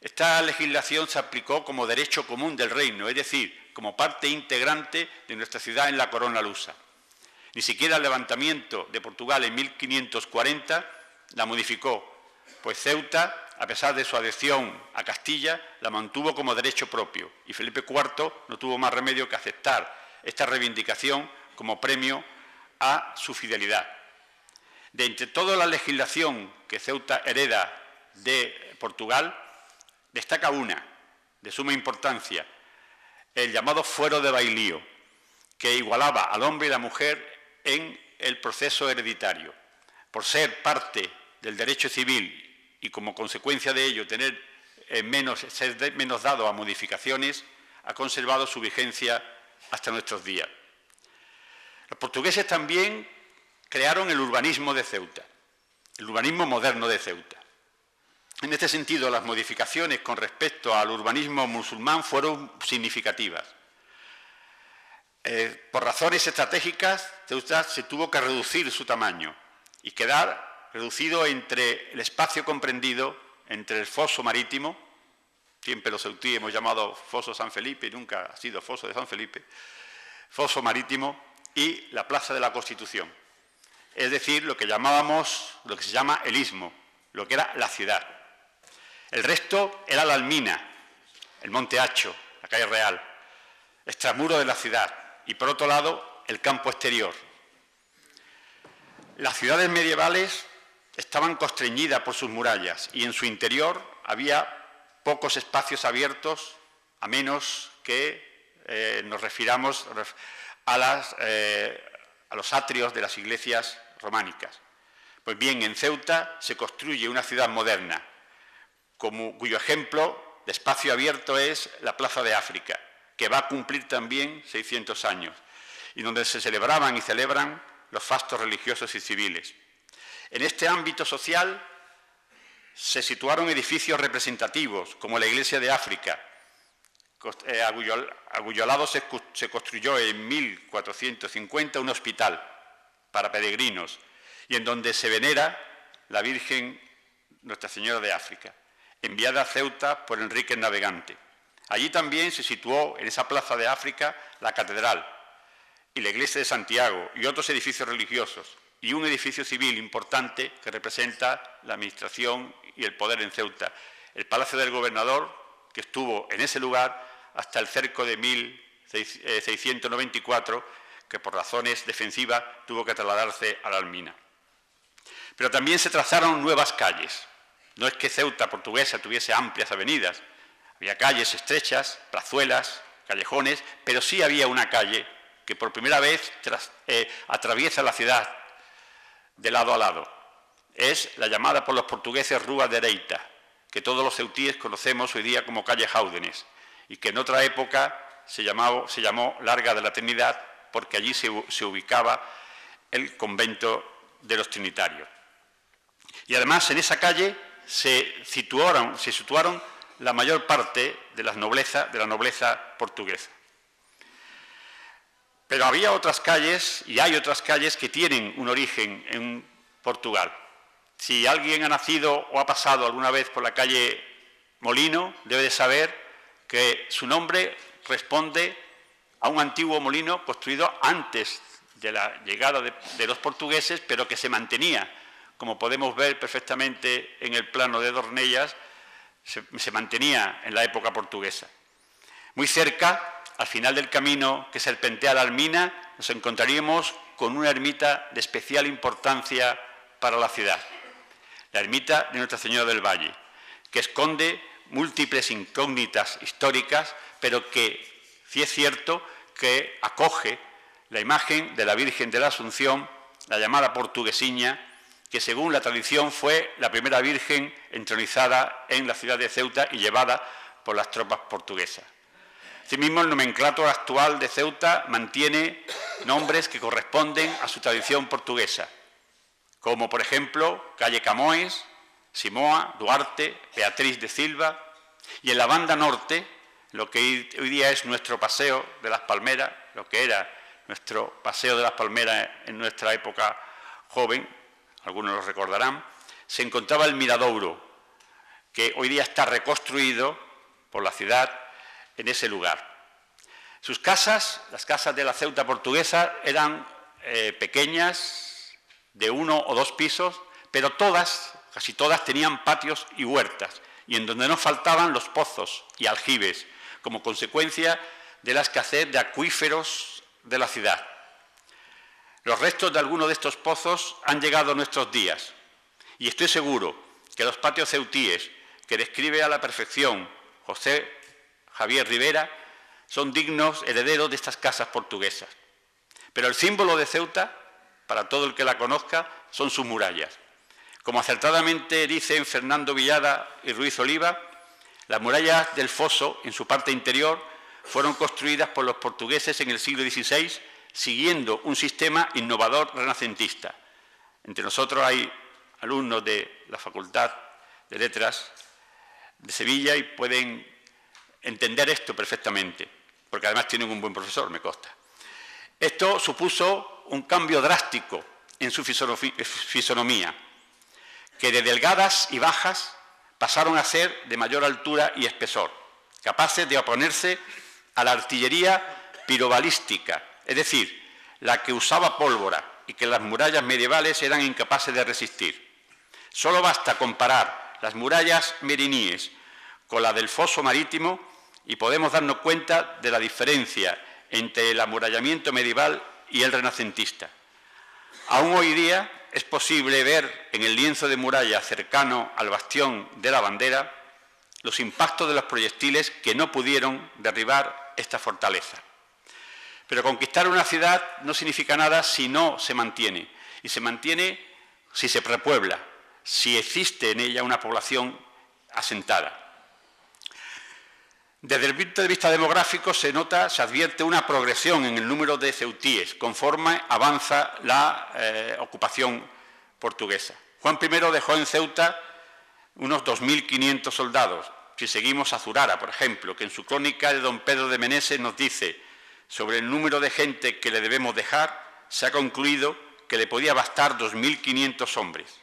Esta legislación se aplicó como derecho común del reino, es decir, como parte integrante de nuestra ciudad en la corona lusa. Ni siquiera el levantamiento de Portugal en 1540 la modificó, pues Ceuta, a pesar de su adhesión a Castilla, la mantuvo como derecho propio y Felipe IV no tuvo más remedio que aceptar esta reivindicación como premio a su fidelidad. De entre toda la legislación que Ceuta hereda de Portugal, destaca una de suma importancia, el llamado fuero de bailío, que igualaba al hombre y la mujer en el proceso hereditario. Por ser parte del derecho civil y como consecuencia de ello ser menos dado a modificaciones, ha conservado su vigencia hasta nuestros días. Los portugueses también crearon el urbanismo de Ceuta, el urbanismo moderno de Ceuta. En este sentido, las modificaciones con respecto al urbanismo musulmán fueron significativas. Por razones estratégicas, Ceuta se tuvo que reducir su tamaño y quedar reducido entre el espacio comprendido entre el foso marítimo, siempre los ceutíes hemos llamado foso San Felipe y nunca ha sido foso de San Felipe, foso marítimo y la Plaza de la Constitución, es decir, lo que se llama el istmo, lo que era la ciudad. El resto era la Almina, el Monte Hacho, la calle Real, extramuro de la ciudad y, por otro lado, el campo exterior. Las ciudades medievales estaban constreñidas por sus murallas y en su interior había pocos espacios abiertos, a menos que nos refiramos a los atrios de las iglesias románicas. Pues bien, en Ceuta se construye una ciudad moderna, cuyo ejemplo de espacio abierto es la Plaza de África, que va a cumplir también 600 años, y donde se celebraban y celebran los fastos religiosos y civiles. En este ámbito social se situaron edificios representativos, como la Iglesia de África, a cuyo lado se construyó en 1450 un hospital para peregrinos, y en donde se venera la Virgen Nuestra Señora de África, enviada a Ceuta por Enrique el Navegante. Allí también se situó, en esa Plaza de África, la catedral y la iglesia de Santiago y otros edificios religiosos y un edificio civil importante que representa la administración y el poder en Ceuta, el Palacio del Gobernador, que estuvo en ese lugar hasta el cerco de 1694, que por razones defensivas tuvo que trasladarse a la Almina. Pero también se trazaron nuevas calles. No es que Ceuta portuguesa tuviese amplias avenidas, había calles estrechas, plazuelas, callejones, pero sí había una calle que por primera vez atraviesa la ciudad de lado a lado. Es la llamada por los portugueses Rúa de Ereita, que todos los ceutíes conocemos hoy día como calle Jáudenes, y que en otra época se llamó Larga de la Trinidad, porque allí se ubicaba el convento de los trinitarios. Y además en esa calle se situaron la mayor parte de la nobleza portuguesa. Pero había otras calles, y hay otras calles que tienen un origen en Portugal. Si alguien ha nacido o ha pasado alguna vez por la calle Molino, debe de saber que su nombre responde a un antiguo molino construido antes de la llegada de los portugueses, pero que se mantenía, como podemos ver perfectamente en el plano de Dornellas, se mantenía en la época portuguesa. Muy cerca, al final del camino que serpentea la Almina, nos encontraríamos con una ermita de especial importancia para la ciudad, la ermita de Nuestra Señora del Valle, que esconde múltiples incógnitas históricas, pero que sí es cierto que acoge la imagen de la Virgen de la Asunción, la llamada portuguesiña, que según la tradición fue la primera virgen entronizada en la ciudad de Ceuta y llevada por las tropas portuguesas. Asimismo, el nomenclátor actual de Ceuta mantiene nombres que corresponden a su tradición portuguesa, como por ejemplo calle Camões, Simoa, Duarte, Beatriz de Silva, y en la banda norte, lo que hoy día es nuestro Paseo de las Palmeras, lo que era nuestro Paseo de las Palmeras en nuestra época joven, algunos lo recordarán, se encontraba el Miradouro, que hoy día está reconstruido por la ciudad en ese lugar. Sus casas, las casas de la Ceuta portuguesa, eran pequeñas, de 1 o 2 pisos, pero todas, casi todas, tenían patios y huertas, y en donde no faltaban los pozos y aljibes, como consecuencia de la escasez de acuíferos de la ciudad. Los restos de algunos de estos pozos han llegado a nuestros días, y estoy seguro que los patios ceutíes, que describe a la perfección José Javier Rivera, son dignos herederos de estas casas portuguesas. Pero el símbolo de Ceuta, para todo el que la conozca, son sus murallas. Como acertadamente dicen Fernando Villada y Ruiz Oliva, las murallas del foso, en su parte interior, fueron construidas por los portugueses en el siglo XVI, siguiendo un sistema innovador renacentista. Entre nosotros hay alumnos de la Facultad de Letras de Sevilla y pueden entender esto perfectamente, porque además tienen un buen profesor, me consta. Esto supuso un cambio drástico en su fisonomía, que de delgadas y bajas pasaron a ser de mayor altura y espesor, capaces de oponerse a la artillería pirobalística, es decir, la que usaba pólvora y que las murallas medievales eran incapaces de resistir. Solo basta comparar las murallas meriníes con la del foso marítimo y podemos darnos cuenta de la diferencia entre el amurallamiento medieval y el renacentista. Aún hoy día es posible ver en el lienzo de muralla cercano al bastión de la Bandera los impactos de los proyectiles que no pudieron derribar esta fortaleza. Pero conquistar una ciudad no significa nada si no se mantiene, y se mantiene si se repuebla, si existe en ella una población asentada. Desde el punto de vista demográfico se advierte una progresión en el número de ceutíes conforme avanza la ocupación portuguesa. Juan I dejó en Ceuta unos 2.500 soldados. Si seguimos a Zurara, por ejemplo, que en su crónica de don Pedro de Meneses nos dice sobre el número de gente que le debemos dejar, se ha concluido que le podía bastar 2.500 hombres.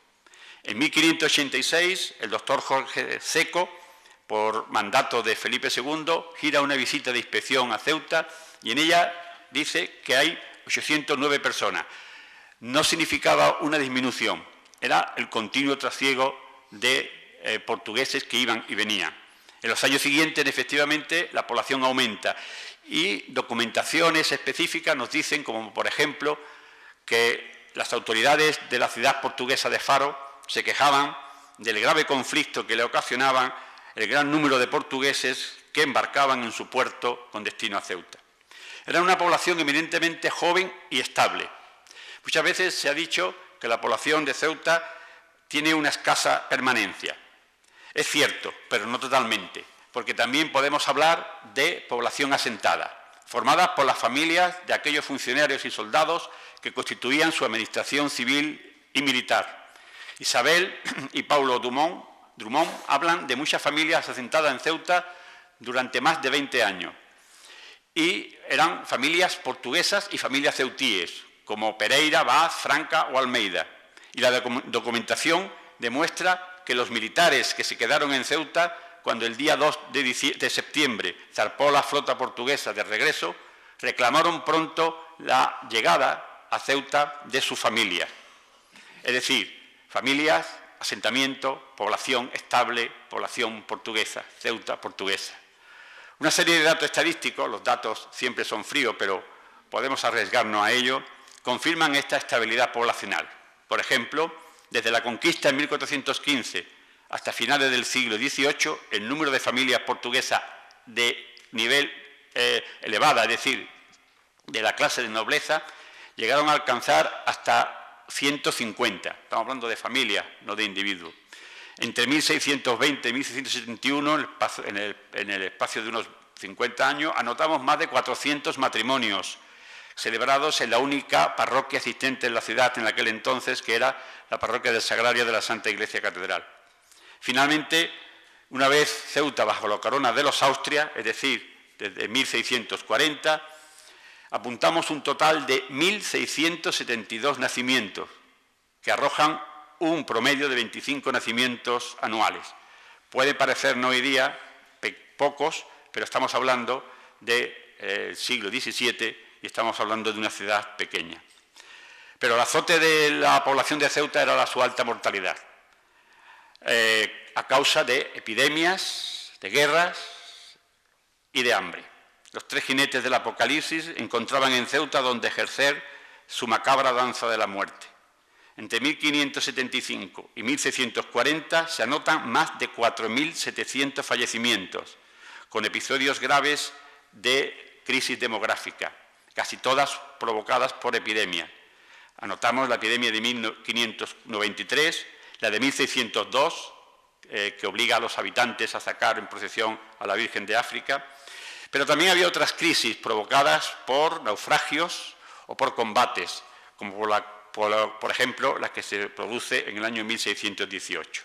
En 1586, el doctor Jorge Seco, por mandato de Felipe II, gira una visita de inspección a Ceuta y en ella dice que hay 809 personas. No significaba una disminución, era el continuo trasiego de portugueses que iban y venían. En los años siguientes, efectivamente, la población aumenta y documentaciones específicas nos dicen, como por ejemplo, que las autoridades de la ciudad portuguesa de Faro se quejaban del grave conflicto que le ocasionaban el gran número de portugueses que embarcaban en su puerto con destino a Ceuta. Era una población eminentemente joven y estable. Muchas veces se ha dicho que la población de Ceuta tiene una escasa permanencia. Es cierto, pero no totalmente, porque también podemos hablar de población asentada, formada por las familias de aquellos funcionarios y soldados que constituían su administración civil y militar. Isabel y Paulo Drummond hablan de muchas familias asentadas en Ceuta durante más de 20 años. Y eran familias portuguesas y familias ceutíes, como Pereira, Vaz, Franca o Almeida. Y la documentación demuestra que los militares que se quedaron en Ceuta, cuando el día 2 de septiembre zarpó la flota portuguesa de regreso, reclamaron pronto la llegada a Ceuta de sus familias. Es decir, familias, asentamiento, población estable, población portuguesa, Ceuta portuguesa. Una serie de datos estadísticos, los datos siempre son fríos, pero podemos arriesgarnos a ello, confirman esta estabilidad poblacional. Por ejemplo, desde la conquista en 1415 hasta finales del siglo XVIII, el número de familias portuguesas de nivel elevada, es decir, de la clase de nobleza, llegaron a alcanzar hasta 150. Estamos hablando de familias, no de individuos. Entre 1620 y 1671, en el espacio de unos 50 años, anotamos más de 400 matrimonios celebrados en la única parroquia existente en la ciudad en aquel entonces, que era la parroquia del Sagrario de la Santa Iglesia Catedral. Finalmente, una vez Ceuta bajo la corona de los Austria, es decir, desde 1640, apuntamos un total de 1.672 nacimientos, que arrojan un promedio de 25 nacimientos anuales. Puede parecernos hoy día pocos, pero estamos hablando del siglo XVII y estamos hablando de una ciudad pequeña. Pero el azote de la población de Ceuta era su alta mortalidad, a causa de epidemias, de guerras y de hambre. Los tres jinetes del Apocalipsis encontraban en Ceuta donde ejercer su macabra danza de la muerte. Entre 1575 y 1640 se anotan más de 4.700 fallecimientos, con episodios graves de crisis demográfica, casi todas provocadas por epidemias. Anotamos la epidemia de 1593, la de 1602, que obliga a los habitantes a sacar en procesión a la Virgen de África, pero también había otras crisis provocadas por naufragios o por combates, como por ejemplo, la que se produce en el año 1618.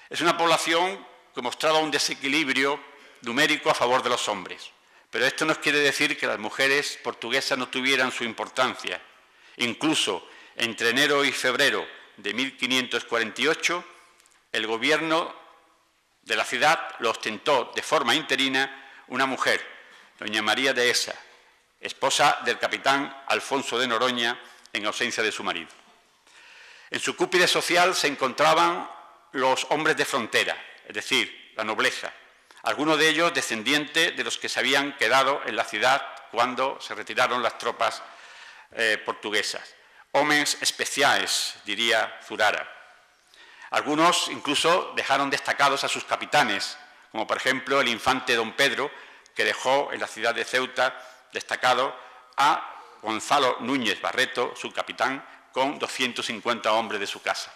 Es una población que mostraba un desequilibrio numérico a favor de los hombres, pero esto no quiere decir que las mujeres portuguesas no tuvieran su importancia. Incluso entre enero y febrero de 1548, el gobierno de la ciudad lo ostentó de forma interina una mujer, doña María de Esa, esposa del capitán Alfonso de Noroña, en ausencia de su marido. En su cúspide social se encontraban los hombres de frontera, es decir, la nobleza, algunos de ellos descendientes de los que se habían quedado en la ciudad cuando se retiraron las tropas portuguesas. Homens especiales, diría Zurara. Algunos incluso dejaron destacados a sus capitanes, como por ejemplo el infante don Pedro, que dejó en la ciudad de Ceuta destacado a Gonzalo Núñez Barreto, su capitán, con 250 hombres de su casa.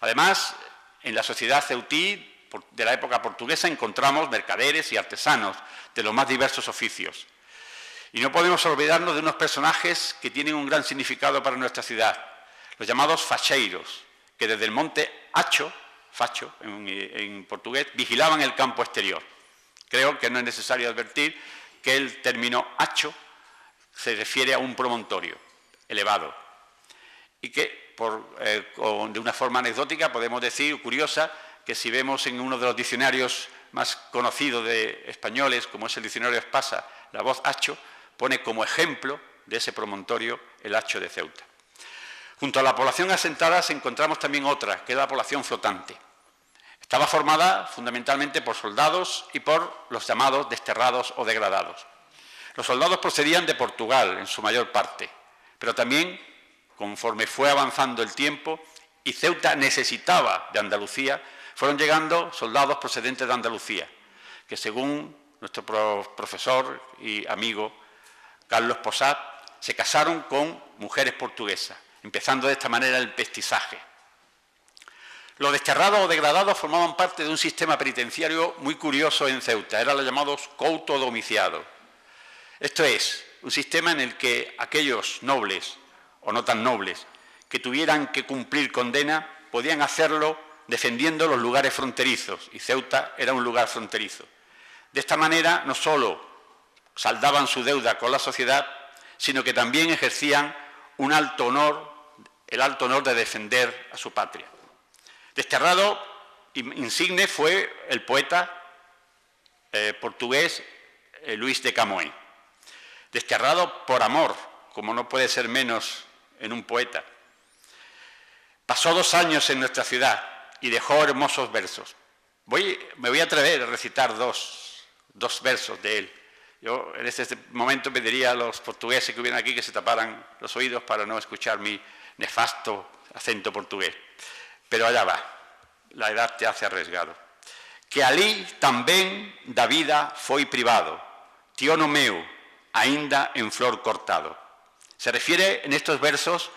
Además, en la sociedad ceutí de la época portuguesa encontramos mercaderes y artesanos de los más diversos oficios. Y no podemos olvidarnos de unos personajes que tienen un gran significado para nuestra ciudad, los llamados facheiros, que desde el monte Acho, facho en portugués, vigilaban el campo exterior. Creo que no es necesario advertir que el término Acho se refiere a un promontorio elevado y que, de una forma anecdótica, podemos decir, curiosa, que si vemos en uno de los diccionarios más conocidos de españoles, como es el diccionario Espasa, la voz Acho, pone como ejemplo de ese promontorio el Acho de Ceuta. Junto a la población asentada encontramos también otra, que es la población flotante. Estaba formada fundamentalmente por soldados y por los llamados desterrados o degradados. Los soldados procedían de Portugal en su mayor parte, pero también, conforme fue avanzando el tiempo y Ceuta necesitaba de Andalucía, fueron llegando soldados procedentes de Andalucía, que según nuestro profesor y amigo Carlos Posat, se casaron con mujeres portuguesas, empezando de esta manera el mestizaje. Los desterrados o degradados formaban parte de un sistema penitenciario muy curioso en Ceuta, eran los llamados couto domiciados. Esto es, un sistema en el que aquellos nobles, o no tan nobles, que tuvieran que cumplir condena podían hacerlo defendiendo los lugares fronterizos, y Ceuta era un lugar fronterizo. De esta manera no solo saldaban su deuda con la sociedad, sino que también ejercían el alto honor de defender a su patria. Desterrado insigne fue el poeta portugués Luís de Camões. Desterrado por amor, como no puede ser menos en un poeta. Pasó 2 años en nuestra ciudad y dejó hermosos versos. Me voy a atrever a recitar dos versos de él. Yo en este momento pediría a los portugueses que hubieran aquí que se taparan los oídos para no escuchar mi nefasto acento portugués. Pero allá va, la edad te hace arriesgado. Que alí tamén da vida foi privado, tiono meu, ainda en flor cortado. Se refiere en estos versos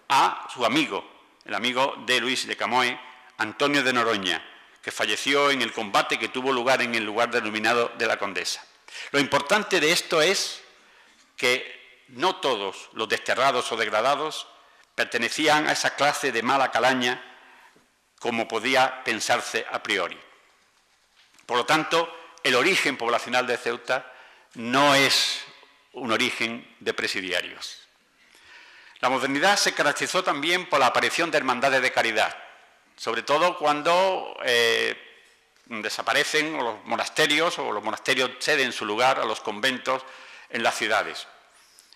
a su amigo, el amigo de Luís de Camões, Antonio de Noronha, que falleció en el combate que tuvo lugar en el lugar denominado de la Condesa. Lo importante de esto es que no todos los desterrados o degradados pertenecían a esa clase de mala calaña como podía pensarse a priori. Por lo tanto, el origen poblacional de Ceuta no es un origen de presidiarios. La modernidad se caracterizó también por la aparición de hermandades de caridad, sobre todo cuando desaparecen los monasterios ceden su lugar a los conventos en las ciudades.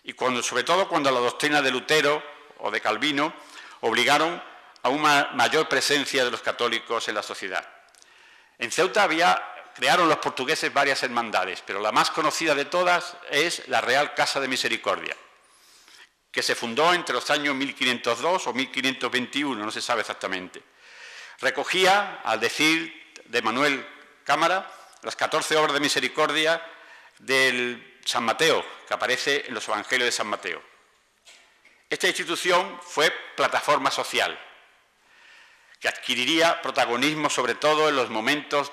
Y sobre todo cuando la doctrina de Lutero o de Calvino obligaron a una mayor presencia de los católicos en la sociedad. En Ceuta crearon los portugueses varias hermandades, pero la más conocida de todas es la Real Casa de Misericordia, que se fundó entre los años 1502 o 1521, no se sabe exactamente. Recogía, al decir de Manuel Cámara, las 14 obras de misericordia del San Mateo, que aparece en los Evangelios de San Mateo. Esta institución fue plataforma social, que adquiriría protagonismo sobre todo en los momentos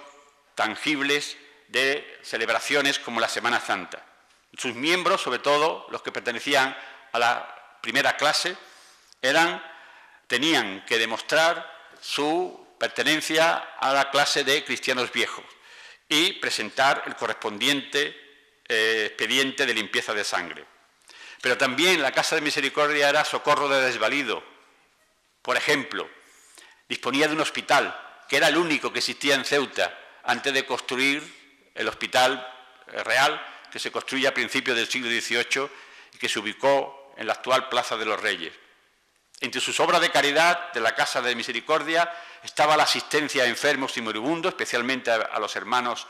tangibles de celebraciones como la Semana Santa. Sus miembros, sobre todo los que pertenecían a la primera clase, tenían que demostrar su pertenencia a la clase de cristianos viejos y presentar el correspondiente expediente de limpieza de sangre. Pero también la Casa de Misericordia era socorro de desvalido. Por ejemplo, disponía de un hospital, que era el único que existía en Ceuta, antes de construir el Hospital Real, que se construye a principios del siglo XVIII y que se ubicó en la actual Plaza de los Reyes. Entre sus obras de caridad de la Casa de Misericordia estaba la asistencia a enfermos y moribundos, especialmente a los hermanos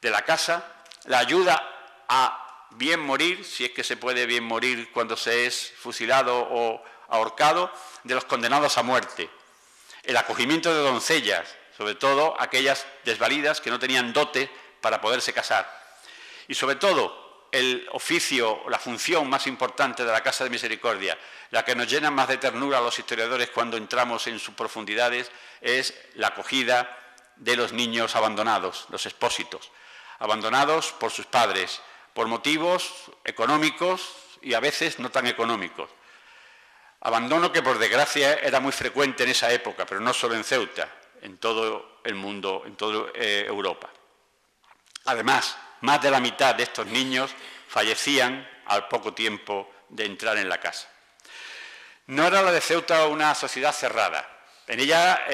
de la casa, la ayuda a bien morir, si es que se puede bien morir cuando se es fusilado o ahorcado, de los condenados a muerte, el acogimiento de doncellas, sobre todo aquellas desvalidas que no tenían dote para poderse casar, y sobre todo el oficio, la función más importante de la Casa de Misericordia, la que nos llena más de ternura a los historiadores cuando entramos en sus profundidades, es la acogida de los niños abandonados, los expósitos, abandonados por sus padres, por motivos económicos y a veces no tan económicos. Abandono que, por desgracia, era muy frecuente en esa época, pero no solo en Ceuta, en todo el mundo, en toda Europa. Además, más de la mitad de estos niños fallecían al poco tiempo de entrar en la casa. No era la de Ceuta una sociedad cerrada. En ella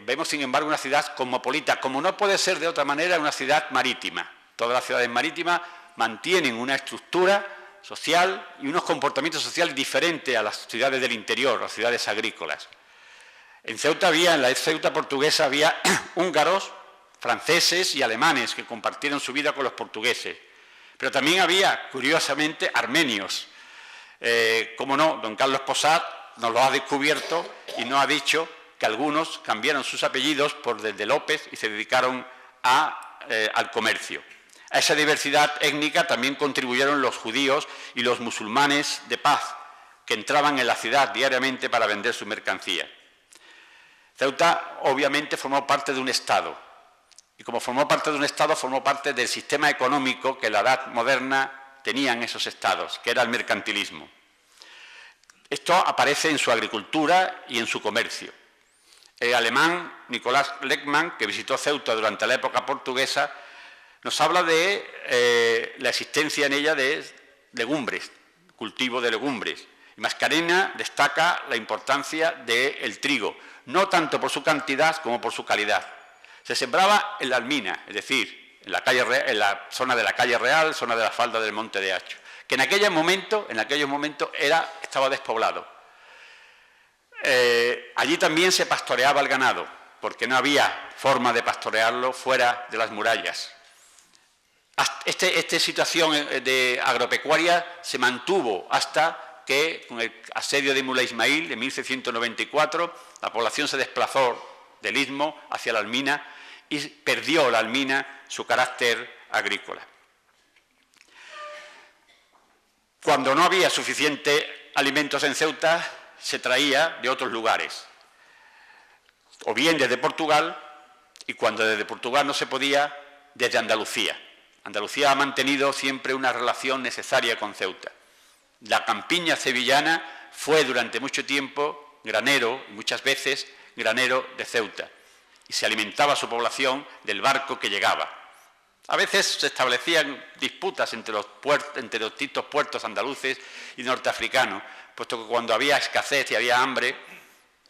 vemos, sin embargo, una ciudad cosmopolita, como no puede ser de otra manera, una ciudad marítima. Todas las ciudades marítimas mantienen una estructura social y unos comportamientos sociales diferentes a las ciudades del interior, las ciudades agrícolas. En la Ceuta portuguesa había húngaros, franceses y alemanes que compartieron su vida con los portugueses. Pero también había, curiosamente, armenios. Cómo no, don Carlos Posad nos lo ha descubierto y nos ha dicho que algunos cambiaron sus apellidos por desde López y se dedicaron al comercio. A esa diversidad étnica también contribuyeron los judíos y los musulmanes de paz, que entraban en la ciudad diariamente para vender su mercancía. Ceuta, obviamente, formó parte de un Estado, y como formó parte de un Estado, formó parte del sistema económico que en la edad moderna tenían esos Estados, que era el mercantilismo. Esto aparece en su agricultura y en su comercio. El alemán Nicolás Leckmann, que visitó Ceuta durante la época portuguesa, nos habla de la existencia en ella de legumbres, cultivo de legumbres. Y Mascarena destaca la importancia del trigo, no tanto por su cantidad como por su calidad. Se sembraba en la Almina, es decir, en la zona de la calle Real, zona de la falda del Monte de Acho, que en aquellos momentos estaba despoblado. Allí también se pastoreaba el ganado, porque no había forma de pastorearlo fuera de las murallas. Esta situación de agropecuaria se mantuvo hasta que, con el asedio de Muley Ismail en 1694, la población se desplazó del istmo hacia la Almina y perdió la Almina su carácter agrícola. Cuando no había suficientes alimentos en Ceuta, se traía de otros lugares, o bien desde Portugal, y cuando desde Portugal no se podía, desde Andalucía. Andalucía ha mantenido siempre una relación necesaria con Ceuta. La campiña sevillana fue durante mucho tiempo granero, y muchas veces granero de Ceuta, y se alimentaba su población del barco que llegaba. A veces se establecían disputas entre los distintos puertos andaluces y norteafricanos, puesto que cuando había escasez y había hambre,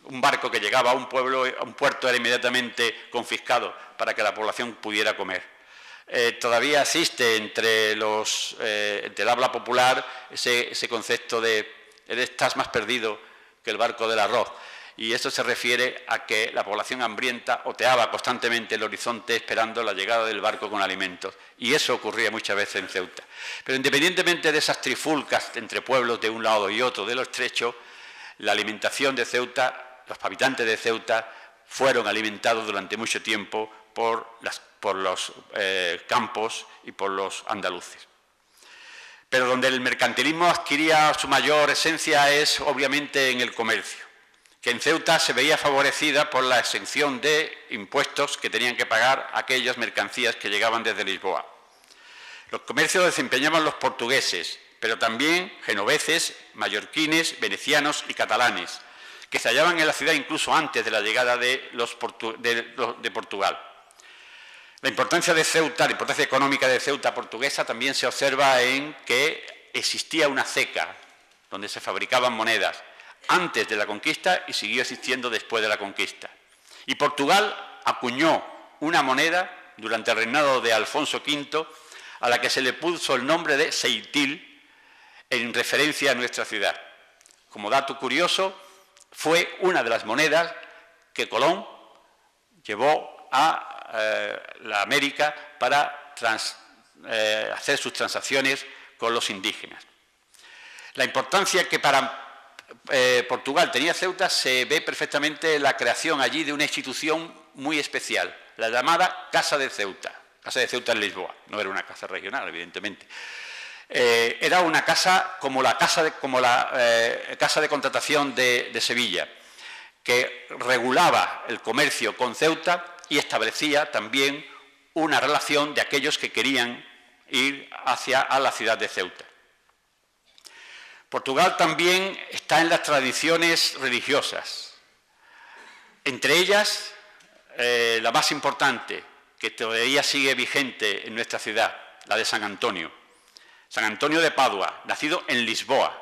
un barco que llegaba a un puerto era inmediatamente confiscado para que la población pudiera comer. Todavía existe entre el habla popular ese concepto de estás más perdido que el barco del arroz. Y esto se refiere a que la población hambrienta oteaba constantemente el horizonte esperando la llegada del barco con alimentos. Y eso ocurría muchas veces en Ceuta. Pero independientemente de esas trifulcas entre pueblos de un lado y otro de lo estrecho, la alimentación de Ceuta, los habitantes de Ceuta, fueron alimentados durante mucho tiempo por los campos y por los andaluces. Pero donde el mercantilismo adquiría su mayor esencia es obviamente en el comercio, que en Ceuta se veía favorecida por la exención de impuestos que tenían que pagar aquellas mercancías que llegaban desde Lisboa. Los comercios desempeñaban los portugueses, pero también genoveses, mallorquines, venecianos y catalanes, que se hallaban en la ciudad incluso antes de la llegada de Portugal. La importancia de Ceuta, la importancia económica de Ceuta portuguesa también se observa en que existía una ceca donde se fabricaban monedas antes de la conquista y siguió existiendo después de la conquista. Y Portugal acuñó una moneda durante el reinado de Alfonso V a la que se le puso el nombre de Seitil en referencia a nuestra ciudad. Como dato curioso, fue una de las monedas que Colón llevó a la América para hacer sus transacciones con los indígenas. La importancia que para Portugal tenía Ceuta se ve perfectamente en la creación allí de una institución muy especial, la llamada Casa de Ceuta en Lisboa. No era una casa regional, evidentemente. Era una casa como la casa de contratación de Sevilla, que regulaba el comercio con Ceuta y establecía también una relación de aquellos que querían ir a la ciudad de Ceuta. Portugal también está en las tradiciones religiosas, entre ellas la más importante, que todavía sigue vigente en nuestra ciudad, la de San Antonio. San Antonio de Padua, nacido en Lisboa,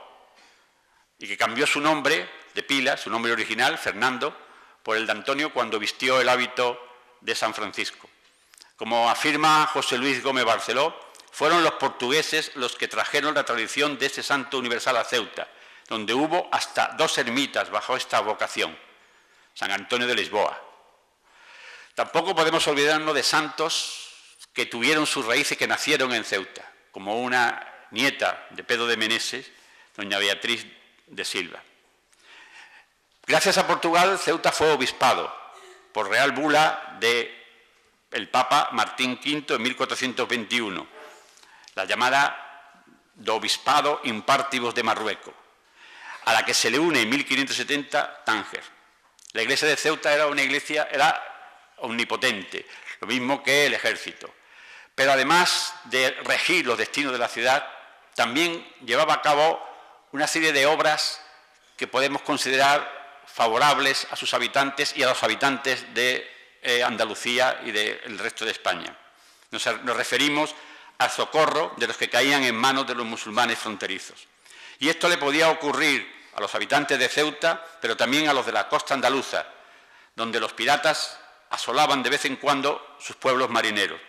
y que cambió su nombre de pila, su nombre original, Fernando, por el de Antonio cuando vistió el hábito de San Francisco. Como afirma José Luis Gómez Barceló, fueron los portugueses los que trajeron la tradición de este santo universal a Ceuta, donde hubo hasta 2 ermitas bajo esta vocación, San Antonio de Lisboa. Tampoco podemos olvidarnos de santos que tuvieron sus raíces, que nacieron en Ceuta, como una nieta de Pedro de Meneses, doña Beatriz de Silva. Gracias a Portugal, Ceuta fue obispado por real bula del Papa Martín V en 1421, la llamada do Obispado Impartibus de Marruecos, a la que se le une en 1570 Tánger. La iglesia de Ceuta era omnipotente, lo mismo que el ejército, pero además de regir los destinos de la ciudad, también llevaba a cabo una serie de obras que podemos considerar favorables a sus habitantes y a los habitantes de Andalucía y del resto de España. Nos referimos al socorro de los que caían en manos de los musulmanes fronterizos. Y esto le podía ocurrir a los habitantes de Ceuta, pero también a los de la costa andaluza, donde los piratas asolaban de vez en cuando sus pueblos marineros.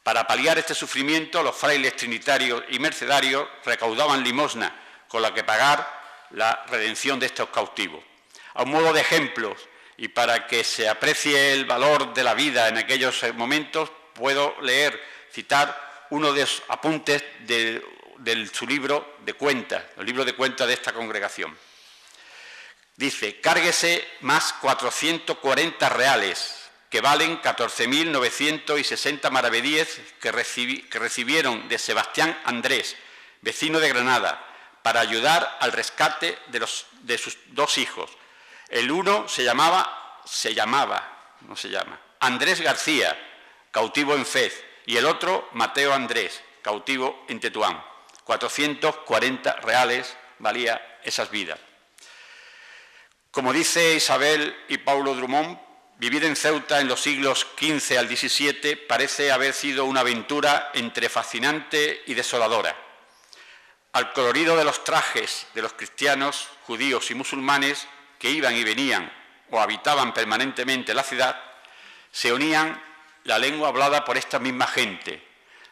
Para paliar este sufrimiento, los frailes trinitarios y mercedarios recaudaban limosna con la que pagar la redención de estos cautivos. A un modo de ejemplos, y para que se aprecie el valor de la vida en aquellos momentos, puedo citar uno de los apuntes de su libro de cuentas, el libro de cuentas de esta congregación. Dice: cárguese más 440 reales, que valen 14.960 maravedíes que recibieron de Sebastián Andrés, vecino de Granada, para ayudar al rescate de sus dos hijos. El uno se llamaba Andrés García, cautivo en Fez, y el otro Mateo Andrés, cautivo en Tetuán. 440 reales valía esas vidas. Como dice Isabel y Paulo Drummond, vivir en Ceuta en los siglos XV al XVII parece haber sido una aventura entre fascinante y desoladora. Al colorido de los trajes de los cristianos, judíos y musulmanes que iban y venían o habitaban permanentemente la ciudad, se unían la lengua hablada por esta misma gente,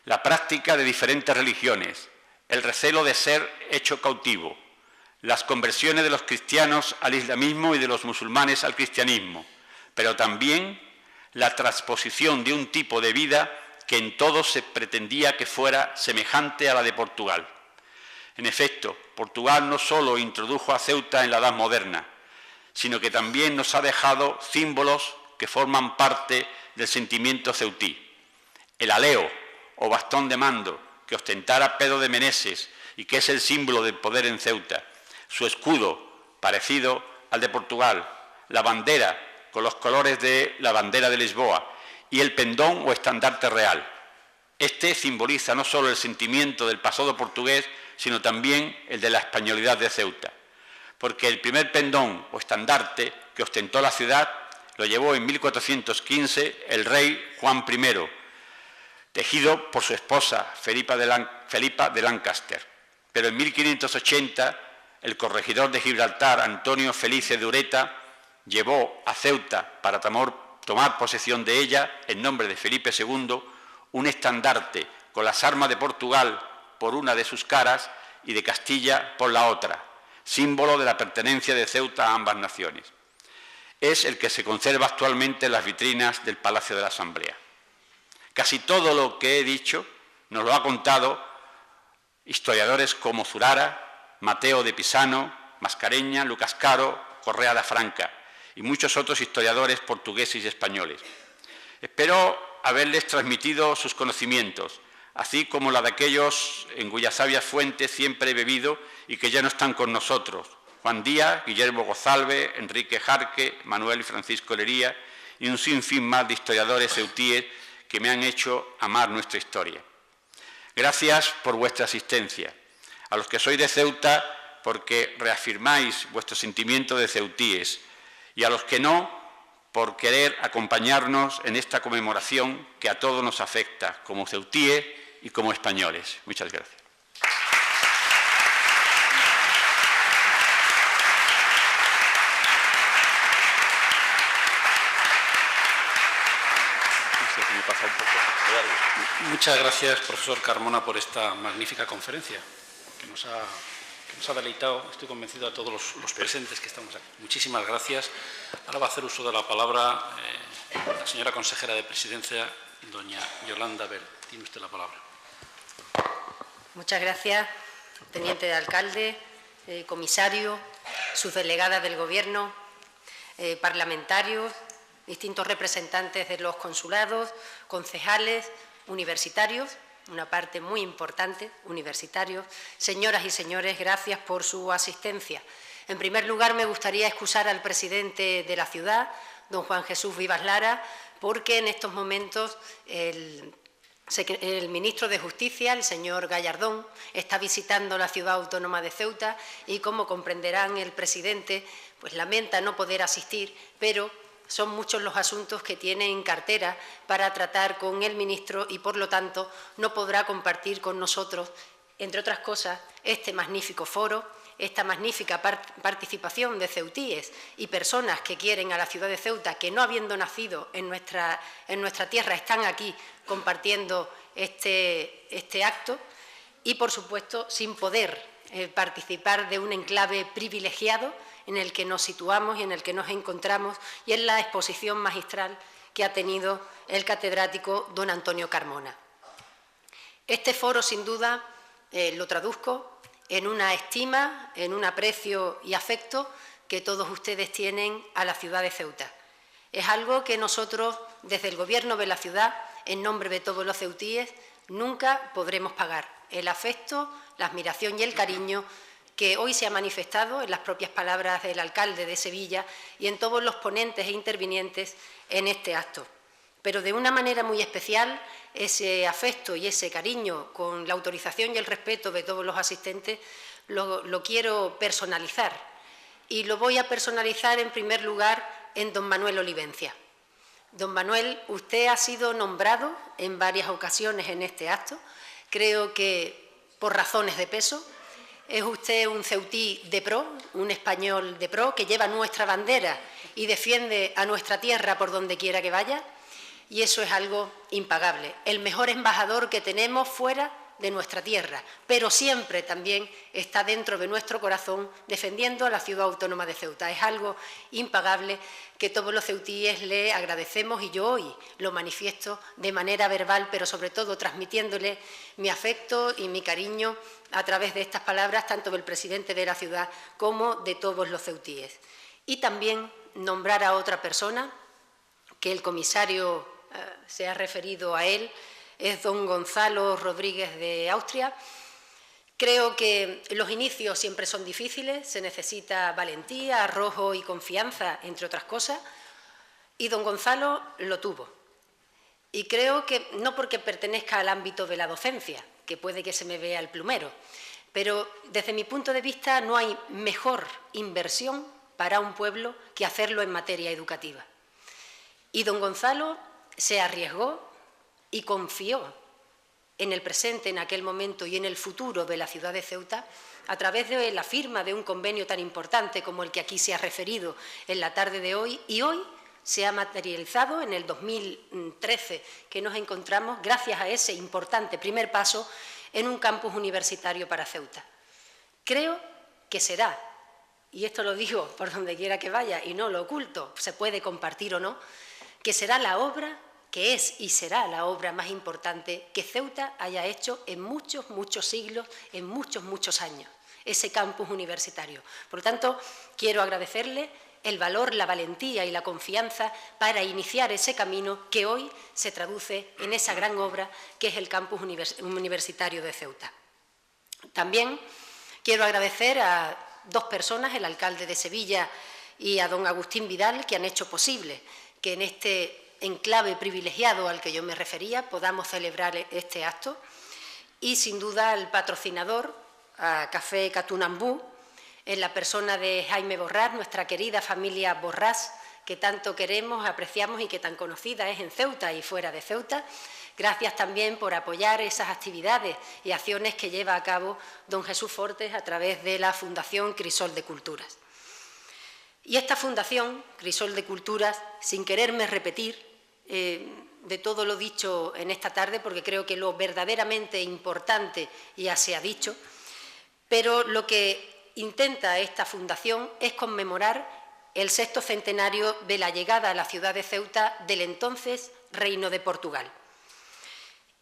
la práctica de diferentes religiones, el recelo de ser hecho cautivo, las conversiones de los cristianos al islamismo y de los musulmanes al cristianismo, pero también la transposición de un tipo de vida que en todo se pretendía que fuera semejante a la de Portugal. En efecto, Portugal no solo introdujo a Ceuta en la Edad Moderna, sino que también nos ha dejado símbolos que forman parte del sentimiento ceutí. El aleo, o bastón de mando, que ostentara Pedro de Meneses y que es el símbolo del poder en Ceuta, su escudo, parecido al de Portugal, la bandera, con los colores de la bandera de Lisboa, y el pendón o estandarte real. Este simboliza no solo el sentimiento del pasado portugués, sino también el de la españolidad de Ceuta, porque el primer pendón o estandarte que ostentó la ciudad lo llevó en 1415 el rey Juan I, tejido por su esposa Felipa de Lancaster. Pero en 1580 el corregidor de Gibraltar, Antonio Felice de Ureta, llevó a Ceuta para tomar posesión de ella, en nombre de Felipe II, un estandarte con las armas de Portugal por una de sus caras y de Castilla por la otra, símbolo de la pertenencia de Ceuta a ambas naciones. Es el que se conserva actualmente en las vitrinas del Palacio de la Asamblea. Casi todo lo que he dicho nos lo ha contado historiadores como Zurara, Mateo de Pisano, Mascareña, Lucas Caro, Correa la Franca y muchos otros historiadores portugueses y españoles. Espero haberles transmitido sus conocimientos, así como la de aquellos en cuyas sabias fuentes siempre he bebido y que ya no están con nosotros: Juan Díaz, Guillermo Gozalve, Enrique Jarque, Manuel y Francisco Lería y un sinfín más de historiadores ceutíes que me han hecho amar nuestra historia. Gracias por vuestra asistencia. A los que sois de Ceuta, porque reafirmáis vuestro sentimiento de ceutíes, y a los que no, por querer acompañarnos en esta conmemoración que a todos nos afecta, como ceutíes y como españoles. Muchas gracias. Muchas gracias, profesor Carmona, por esta magnífica conferencia que nos ha deleitado, estoy convencido, a todos los presentes que estamos aquí. Muchísimas gracias. Ahora va a hacer uso de la palabra la señora consejera de Presidencia, doña Yolanda Bert. Tiene usted la palabra. Muchas gracias, teniente de alcalde, comisario, subdelegada del Gobierno, parlamentarios, distintos representantes de los consulados, concejales, universitarios, una parte muy importante, universitarios. Señoras y señores, gracias por su asistencia. En primer lugar, me gustaría excusar al presidente de la ciudad, don Juan Jesús Vivas Lara, porque en estos momentos el El ministro de Justicia, el señor Gallardón, está visitando la ciudad autónoma de Ceuta y, como comprenderán, el presidente pues lamenta no poder asistir, pero son muchos los asuntos que tiene en cartera para tratar con el ministro y, por lo tanto, no podrá compartir con nosotros, entre otras cosas, este magnífico foro, esta magnífica participación de ceutíes y personas que quieren a la ciudad de Ceuta, que no habiendo nacido en nuestra tierra están aquí compartiendo este acto y, por supuesto, sin poder participar de un enclave privilegiado en el que nos situamos y en el que nos encontramos, y en la exposición magistral que ha tenido el catedrático don Antonio Carmona. Este foro, sin duda, lo traduzco en una estima, en un aprecio y afecto que todos ustedes tienen a la ciudad de Ceuta. Es algo que nosotros, desde el Gobierno de la ciudad, en nombre de todos los ceutíes, nunca podremos pagar. El afecto, la admiración y el cariño que hoy se ha manifestado en las propias palabras del alcalde de Sevilla y en todos los ponentes e intervinientes en este acto. Pero de una manera muy especial, ese afecto y ese cariño, con la autorización y el respeto de todos los asistentes, lo quiero personalizar. Y lo voy a personalizar en primer lugar en don Manuel Olivencia. Don Manuel, usted ha sido nombrado en varias ocasiones en este acto, creo que por razones de peso. Es usted un ceutí de pro, un español de pro, que lleva nuestra bandera y defiende a nuestra tierra por donde quiera que vaya, y eso es algo impagable. El mejor embajador que tenemos fuera de nuestra tierra, pero siempre también está dentro de nuestro corazón defendiendo a la ciudad autónoma de Ceuta. Es algo impagable que todos los ceutíes le agradecemos, y yo hoy lo manifiesto de manera verbal, pero sobre todo transmitiéndole mi afecto y mi cariño a través de estas palabras, tanto del presidente de la ciudad como de todos los ceutíes. Y también nombrar a otra persona, que el comisario se ha referido a él, es don Gonzalo Rodríguez de Austria. Creo que los inicios siempre son difíciles, se necesita valentía, arrojo y confianza, entre otras cosas, y don Gonzalo lo tuvo. Y creo que no porque pertenezca al ámbito de la docencia, que puede que se me vea el plumero, pero desde mi punto de vista no hay mejor inversión para un pueblo que hacerlo en materia educativa. Y don Gonzalo se arriesgó y confió en el presente, en aquel momento, y en el futuro de la ciudad de Ceuta, a través de la firma de un convenio tan importante como el que aquí se ha referido en la tarde de hoy, y hoy se ha materializado en el 2013, que nos encontramos, gracias a ese importante primer paso, en un campus universitario para Ceuta. Creo que será, y esto lo digo por donde quiera que vaya y no lo oculto, se puede compartir o no, que será la obra, que es y será la obra más importante que Ceuta haya hecho en muchos, muchos siglos, en muchos, muchos años, ese campus universitario. Por lo tanto, quiero agradecerle el valor, la valentía y la confianza para iniciar ese camino que hoy se traduce en esa gran obra que es el campus universitario de Ceuta. También quiero agradecer a dos personas, el alcalde de Sevilla y a don Agustín Vidal, que han hecho posible que en este enclave privilegiado al que yo me refería podamos celebrar este acto, y sin duda al patrocinador, a Café Catunambú, en la persona de Jaime Borrás, nuestra querida familia Borrás, que tanto queremos, apreciamos y que tan conocida es en Ceuta y fuera de Ceuta. Gracias también por apoyar esas actividades y acciones que lleva a cabo don Jesús Fortes a través de la Fundación Crisol de Culturas. Y esta Fundación Crisol de Culturas, sin quererme repetir de todo lo dicho en esta tarde, porque creo que lo verdaderamente importante ya se ha dicho, pero lo que intenta esta fundación es conmemorar el 6º centenario de la llegada a la ciudad de Ceuta del entonces Reino de Portugal.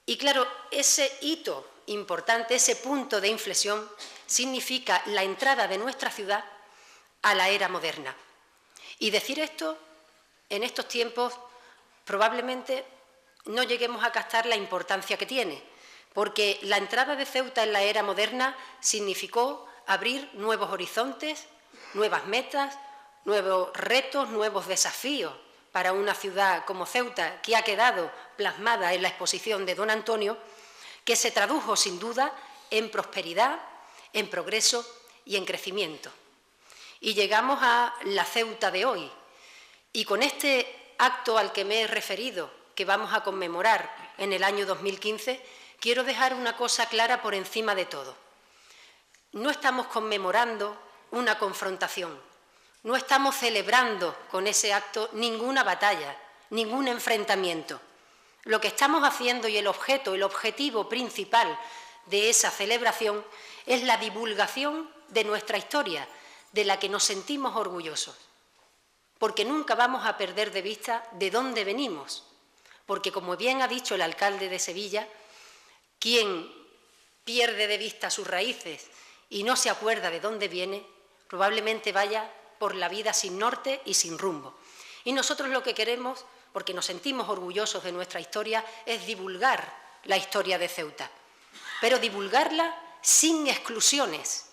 Y claro, ese hito importante, ese punto de inflexión, significa la entrada de nuestra ciudad a la era moderna. Y decir esto en estos tiempos probablemente no lleguemos a captar la importancia que tiene, porque la entrada de Ceuta en la era moderna significó abrir nuevos horizontes, nuevas metas, nuevos retos, nuevos desafíos para una ciudad como Ceuta, que ha quedado plasmada en la exposición de don Antonio, que se tradujo sin duda en prosperidad, en progreso y en crecimiento. Y llegamos a la Ceuta de hoy. Y con este acto al que me he referido, que vamos a conmemorar en el año 2015, quiero dejar una cosa clara por encima de todo. No estamos conmemorando una confrontación, no estamos celebrando con ese acto ninguna batalla, ningún enfrentamiento. Lo que estamos haciendo y el objetivo principal de esa celebración es la divulgación de nuestra historia, de la que nos sentimos orgullosos, porque nunca vamos a perder de vista de dónde venimos, porque, como bien ha dicho el alcalde de Sevilla, quien pierde de vista sus raíces y no se acuerda de dónde viene, probablemente vaya por la vida sin norte y sin rumbo. Y nosotros lo que queremos, porque nos sentimos orgullosos de nuestra historia, es divulgar la historia de Ceuta, pero divulgarla sin exclusiones.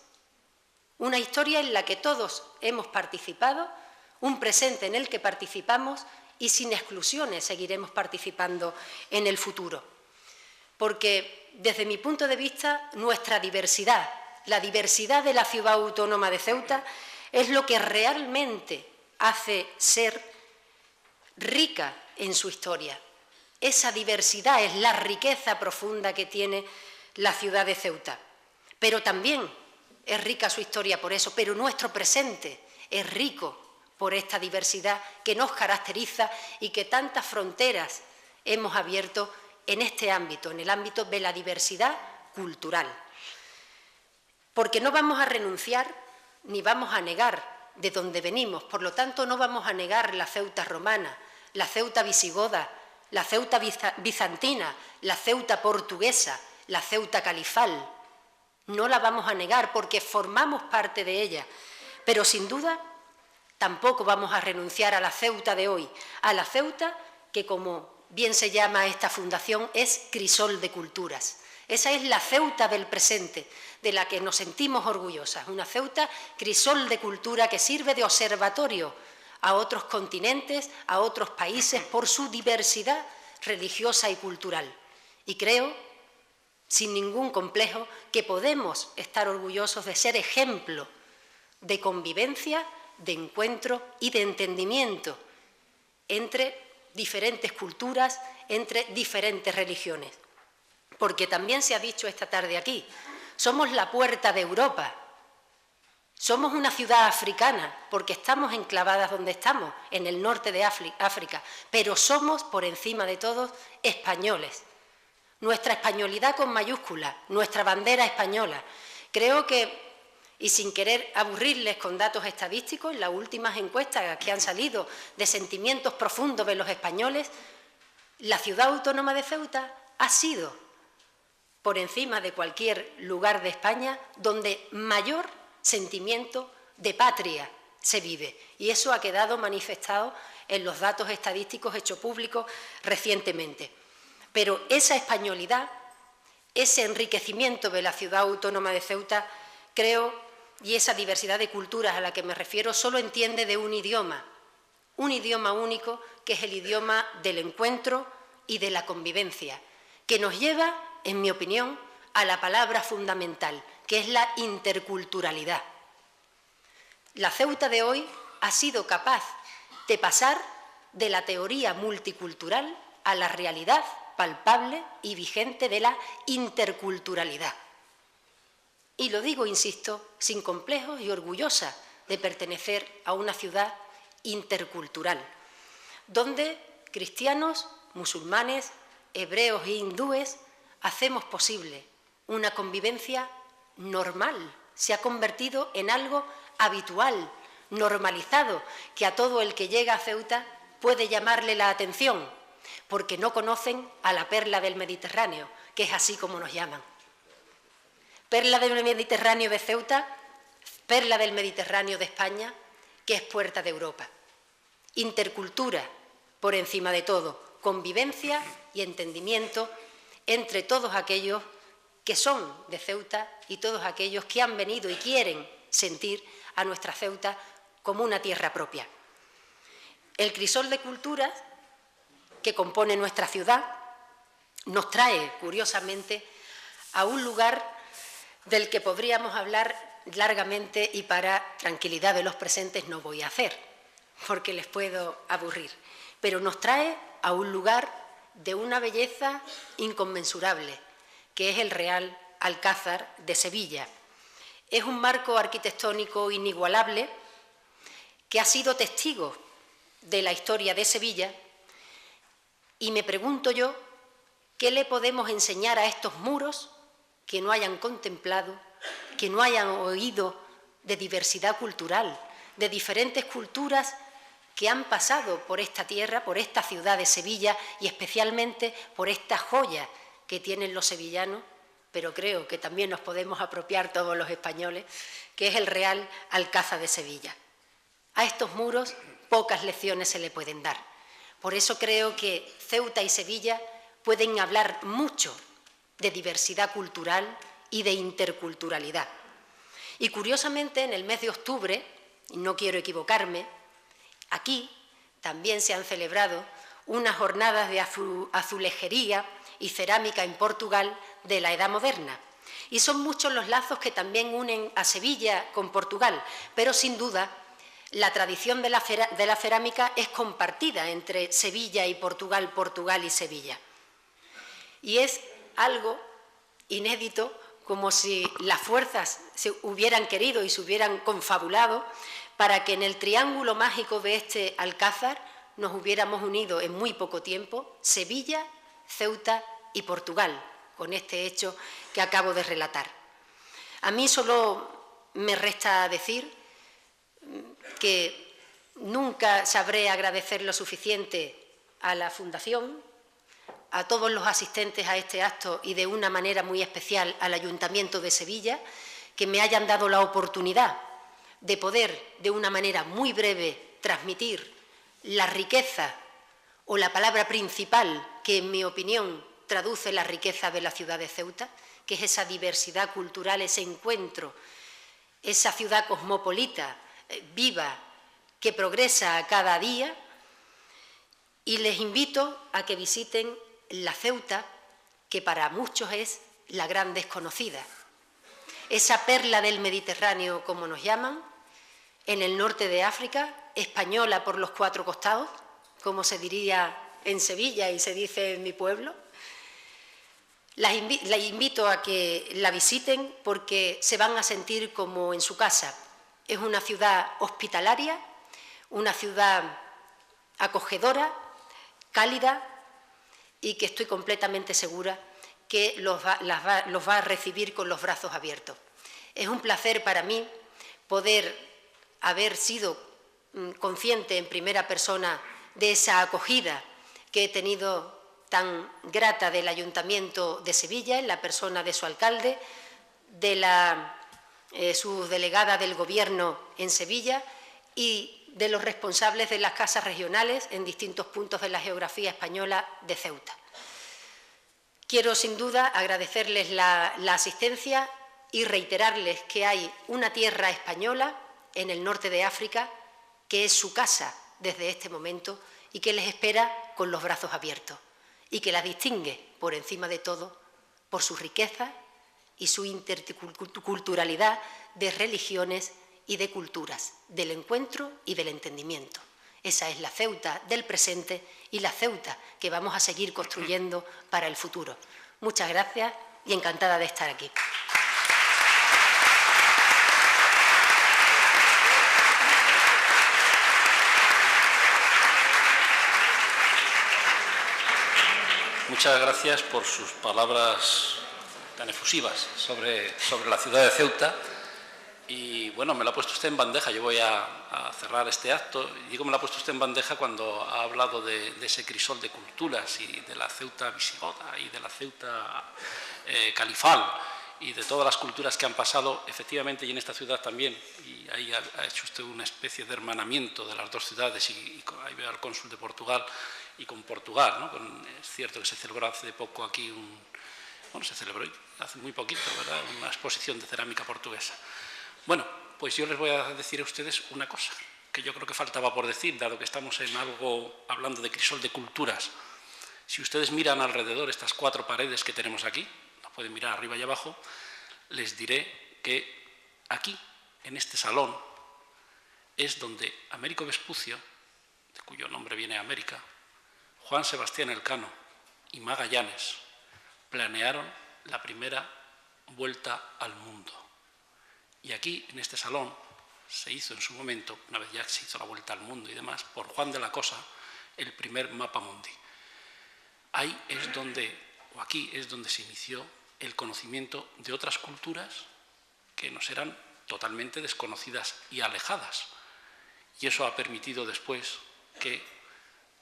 Una historia en la que todos hemos participado, un presente en el que participamos y sin exclusiones seguiremos participando en el futuro. Porque, desde mi punto de vista, nuestra diversidad, la diversidad de la ciudad autónoma de Ceuta, es lo que realmente hace ser rica en su historia. Esa diversidad es la riqueza profunda que tiene la ciudad de Ceuta. Pero también es rica su historia por eso, pero nuestro presente es rico por esta diversidad que nos caracteriza y que tantas fronteras hemos abierto en este ámbito, en el ámbito de la diversidad cultural. Porque no vamos a renunciar ni vamos a negar de dónde venimos, por lo tanto no vamos a negar la Ceuta romana, la Ceuta visigoda, la Ceuta bizantina, la Ceuta portuguesa, la Ceuta califal. No la vamos a negar porque formamos parte de ella, pero sin duda tampoco vamos a renunciar a la Ceuta de hoy, a la Ceuta que, como bien se llama esta fundación, es crisol de culturas. Esa es la Ceuta del presente, de la que nos sentimos orgullosas, una Ceuta crisol de cultura que sirve de observatorio a otros continentes, a otros países, por su diversidad religiosa y cultural. Y creo, sin ningún complejo, que podemos estar orgullosos de ser ejemplo de convivencia, de encuentro y de entendimiento entre diferentes culturas, entre diferentes religiones. Porque también se ha dicho esta tarde aquí, somos la puerta de Europa, somos una ciudad africana, porque estamos enclavadas donde estamos, en el norte de África, pero somos, por encima de todos, españoles. Nuestra españolidad con mayúsculas, nuestra bandera española. Creo que, y sin querer aburrirles con datos estadísticos, las últimas encuestas que han salido de sentimientos profundos de los españoles, la ciudad autónoma de Ceuta ha sido, por encima de cualquier lugar de España, donde mayor sentimiento de patria se vive. Y eso ha quedado manifestado en los datos estadísticos hechos públicos recientemente. Pero esa españolidad, ese enriquecimiento de la ciudad autónoma de Ceuta, creo, y esa diversidad de culturas a la que me refiero, solo entiende de un idioma único, que es el idioma del encuentro y de la convivencia, que nos lleva, en mi opinión, a la palabra fundamental, que es la interculturalidad. La Ceuta de hoy ha sido capaz de pasar de la teoría multicultural a la realidad palpable y vigente de la interculturalidad. Y lo digo, insisto, sin complejos y orgullosa de pertenecer a una ciudad intercultural, donde cristianos, musulmanes, hebreos e hindúes hacemos posible una convivencia normal. Se ha convertido en algo habitual, normalizado, que a todo el que llega a Ceuta puede llamarle la atención, porque no conocen a la perla del Mediterráneo, que es así como nos llaman. Perla del Mediterráneo de Ceuta, perla del Mediterráneo de España, que es puerta de Europa. Intercultura, por encima de todo, convivencia y entendimiento entre todos aquellos que son de Ceuta y todos aquellos que han venido y quieren sentir a nuestra Ceuta como una tierra propia. El crisol de culturas que compone nuestra ciudad nos trae, curiosamente, a un lugar del que podríamos hablar largamente y para tranquilidad de los presentes no voy a hacer, porque les puedo aburrir, pero nos trae a un lugar de una belleza inconmensurable, que es el Real Alcázar de Sevilla. Es un marco arquitectónico inigualable que ha sido testigo de la historia de Sevilla, y me pregunto yo, ¿qué le podemos enseñar a estos muros que no hayan contemplado, que no hayan oído de diversidad cultural, de diferentes culturas que han pasado por esta tierra, por esta ciudad de Sevilla y especialmente por esta joya que tienen los sevillanos, pero creo que también nos podemos apropiar todos los españoles, que es el Real Alcázar de Sevilla? A estos muros pocas lecciones se le pueden dar. Por eso creo que Ceuta y Sevilla pueden hablar mucho de diversidad cultural y de interculturalidad. Y curiosamente, en el mes de octubre, y no quiero equivocarme, aquí también se han celebrado unas jornadas de azulejería y cerámica en Portugal de la Edad Moderna. Y son muchos los lazos que también unen a Sevilla con Portugal, pero sin duda la tradición de la cerámica es compartida entre Sevilla y Portugal, Portugal y Sevilla. Y es algo inédito, como si las fuerzas se hubieran querido y se hubieran confabulado para que en el triángulo mágico de este alcázar nos hubiéramos unido en muy poco tiempo Sevilla, Ceuta y Portugal, con este hecho que acabo de relatar. A mí solo me resta decir que nunca sabré agradecer lo suficiente a la Fundación, a todos los asistentes a este acto y de una manera muy especial al Ayuntamiento de Sevilla, que me hayan dado la oportunidad de poder, de una manera muy breve, transmitir la riqueza o la palabra principal que, en mi opinión, traduce la riqueza de la ciudad de Ceuta, que es esa diversidad cultural, ese encuentro, esa ciudad cosmopolita, viva, que progresa a cada día, y les invito a que visiten la Ceuta, que para muchos es la gran desconocida, esa perla del Mediterráneo, como nos llaman, en el norte de África, española por los cuatro costados, como se diría en Sevilla y se dice en mi pueblo. La invito a que la visiten porque se van a sentir como en su casa. Es una ciudad hospitalaria, una ciudad acogedora, cálida, y que estoy completamente segura que los va a recibir con los brazos abiertos. Es un placer para mí poder haber sido consciente en primera persona de esa acogida que he tenido tan grata del Ayuntamiento de Sevilla, en la persona de su alcalde, de la subdelegada del Gobierno en Sevilla y de los responsables de las casas regionales en distintos puntos de la geografía española de Ceuta. Quiero, sin duda, agradecerles la asistencia y reiterarles que hay una tierra española en el norte de África que es su casa desde este momento y que les espera con los brazos abiertos y que la distingue, por encima de todo, por su riqueza y su interculturalidad de religiones y de culturas, del encuentro y del entendimiento. Esa es la Ceuta del presente y la Ceuta que vamos a seguir construyendo para el futuro. Muchas gracias y encantada de estar aquí. Muchas gracias por sus palabras tan efusivas sobre la ciudad de Ceuta. Y bueno, me lo ha puesto usted en bandeja. Yo voy a cerrar este acto. Digo, me lo ha puesto usted en bandeja cuando ha hablado de ese crisol de culturas y de la Ceuta visigoda y de la Ceuta califal y de todas las culturas que han pasado, efectivamente, y en esta ciudad también. Y ahí ha hecho usted una especie de hermanamiento de las dos ciudades y ahí veo al cónsul de Portugal y con Portugal, ¿no? Es cierto que se celebró hace poco aquí se celebró hace muy poquito, ¿verdad?, una exposición de cerámica portuguesa. Bueno, pues yo les voy a decir a ustedes una cosa. que yo creo que faltaba por decir, dado que estamos hablando de crisol de culturas. Si ustedes miran alrededor estas 4 paredes que tenemos aquí, las pueden mirar arriba y abajo, les diré que aquí, en este salón, es donde Américo Vespucio, de cuyo nombre viene América, Juan Sebastián Elcano y Magallanes planearon la primera vuelta al mundo. Y aquí, en este salón, se hizo en su momento, una vez ya se hizo la vuelta al mundo y demás, por Juan de la Cosa, el primer mapa mundi. Ahí es donde, o aquí es donde se inició el conocimiento de otras culturas que nos eran totalmente desconocidas y alejadas. Y eso ha permitido después que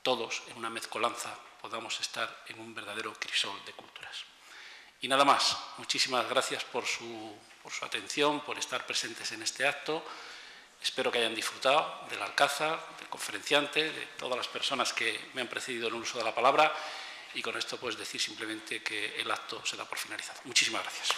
todos, en una mezcolanza, podamos estar en un verdadero crisol de culturas. Y nada más. Muchísimas gracias por su atención, por estar presentes en este acto. Espero que hayan disfrutado del alcázar, del conferenciante, de todas las personas que me han precedido en el uso de la palabra. Y con esto, pues, decir simplemente que el acto se da por finalizado. Muchísimas gracias.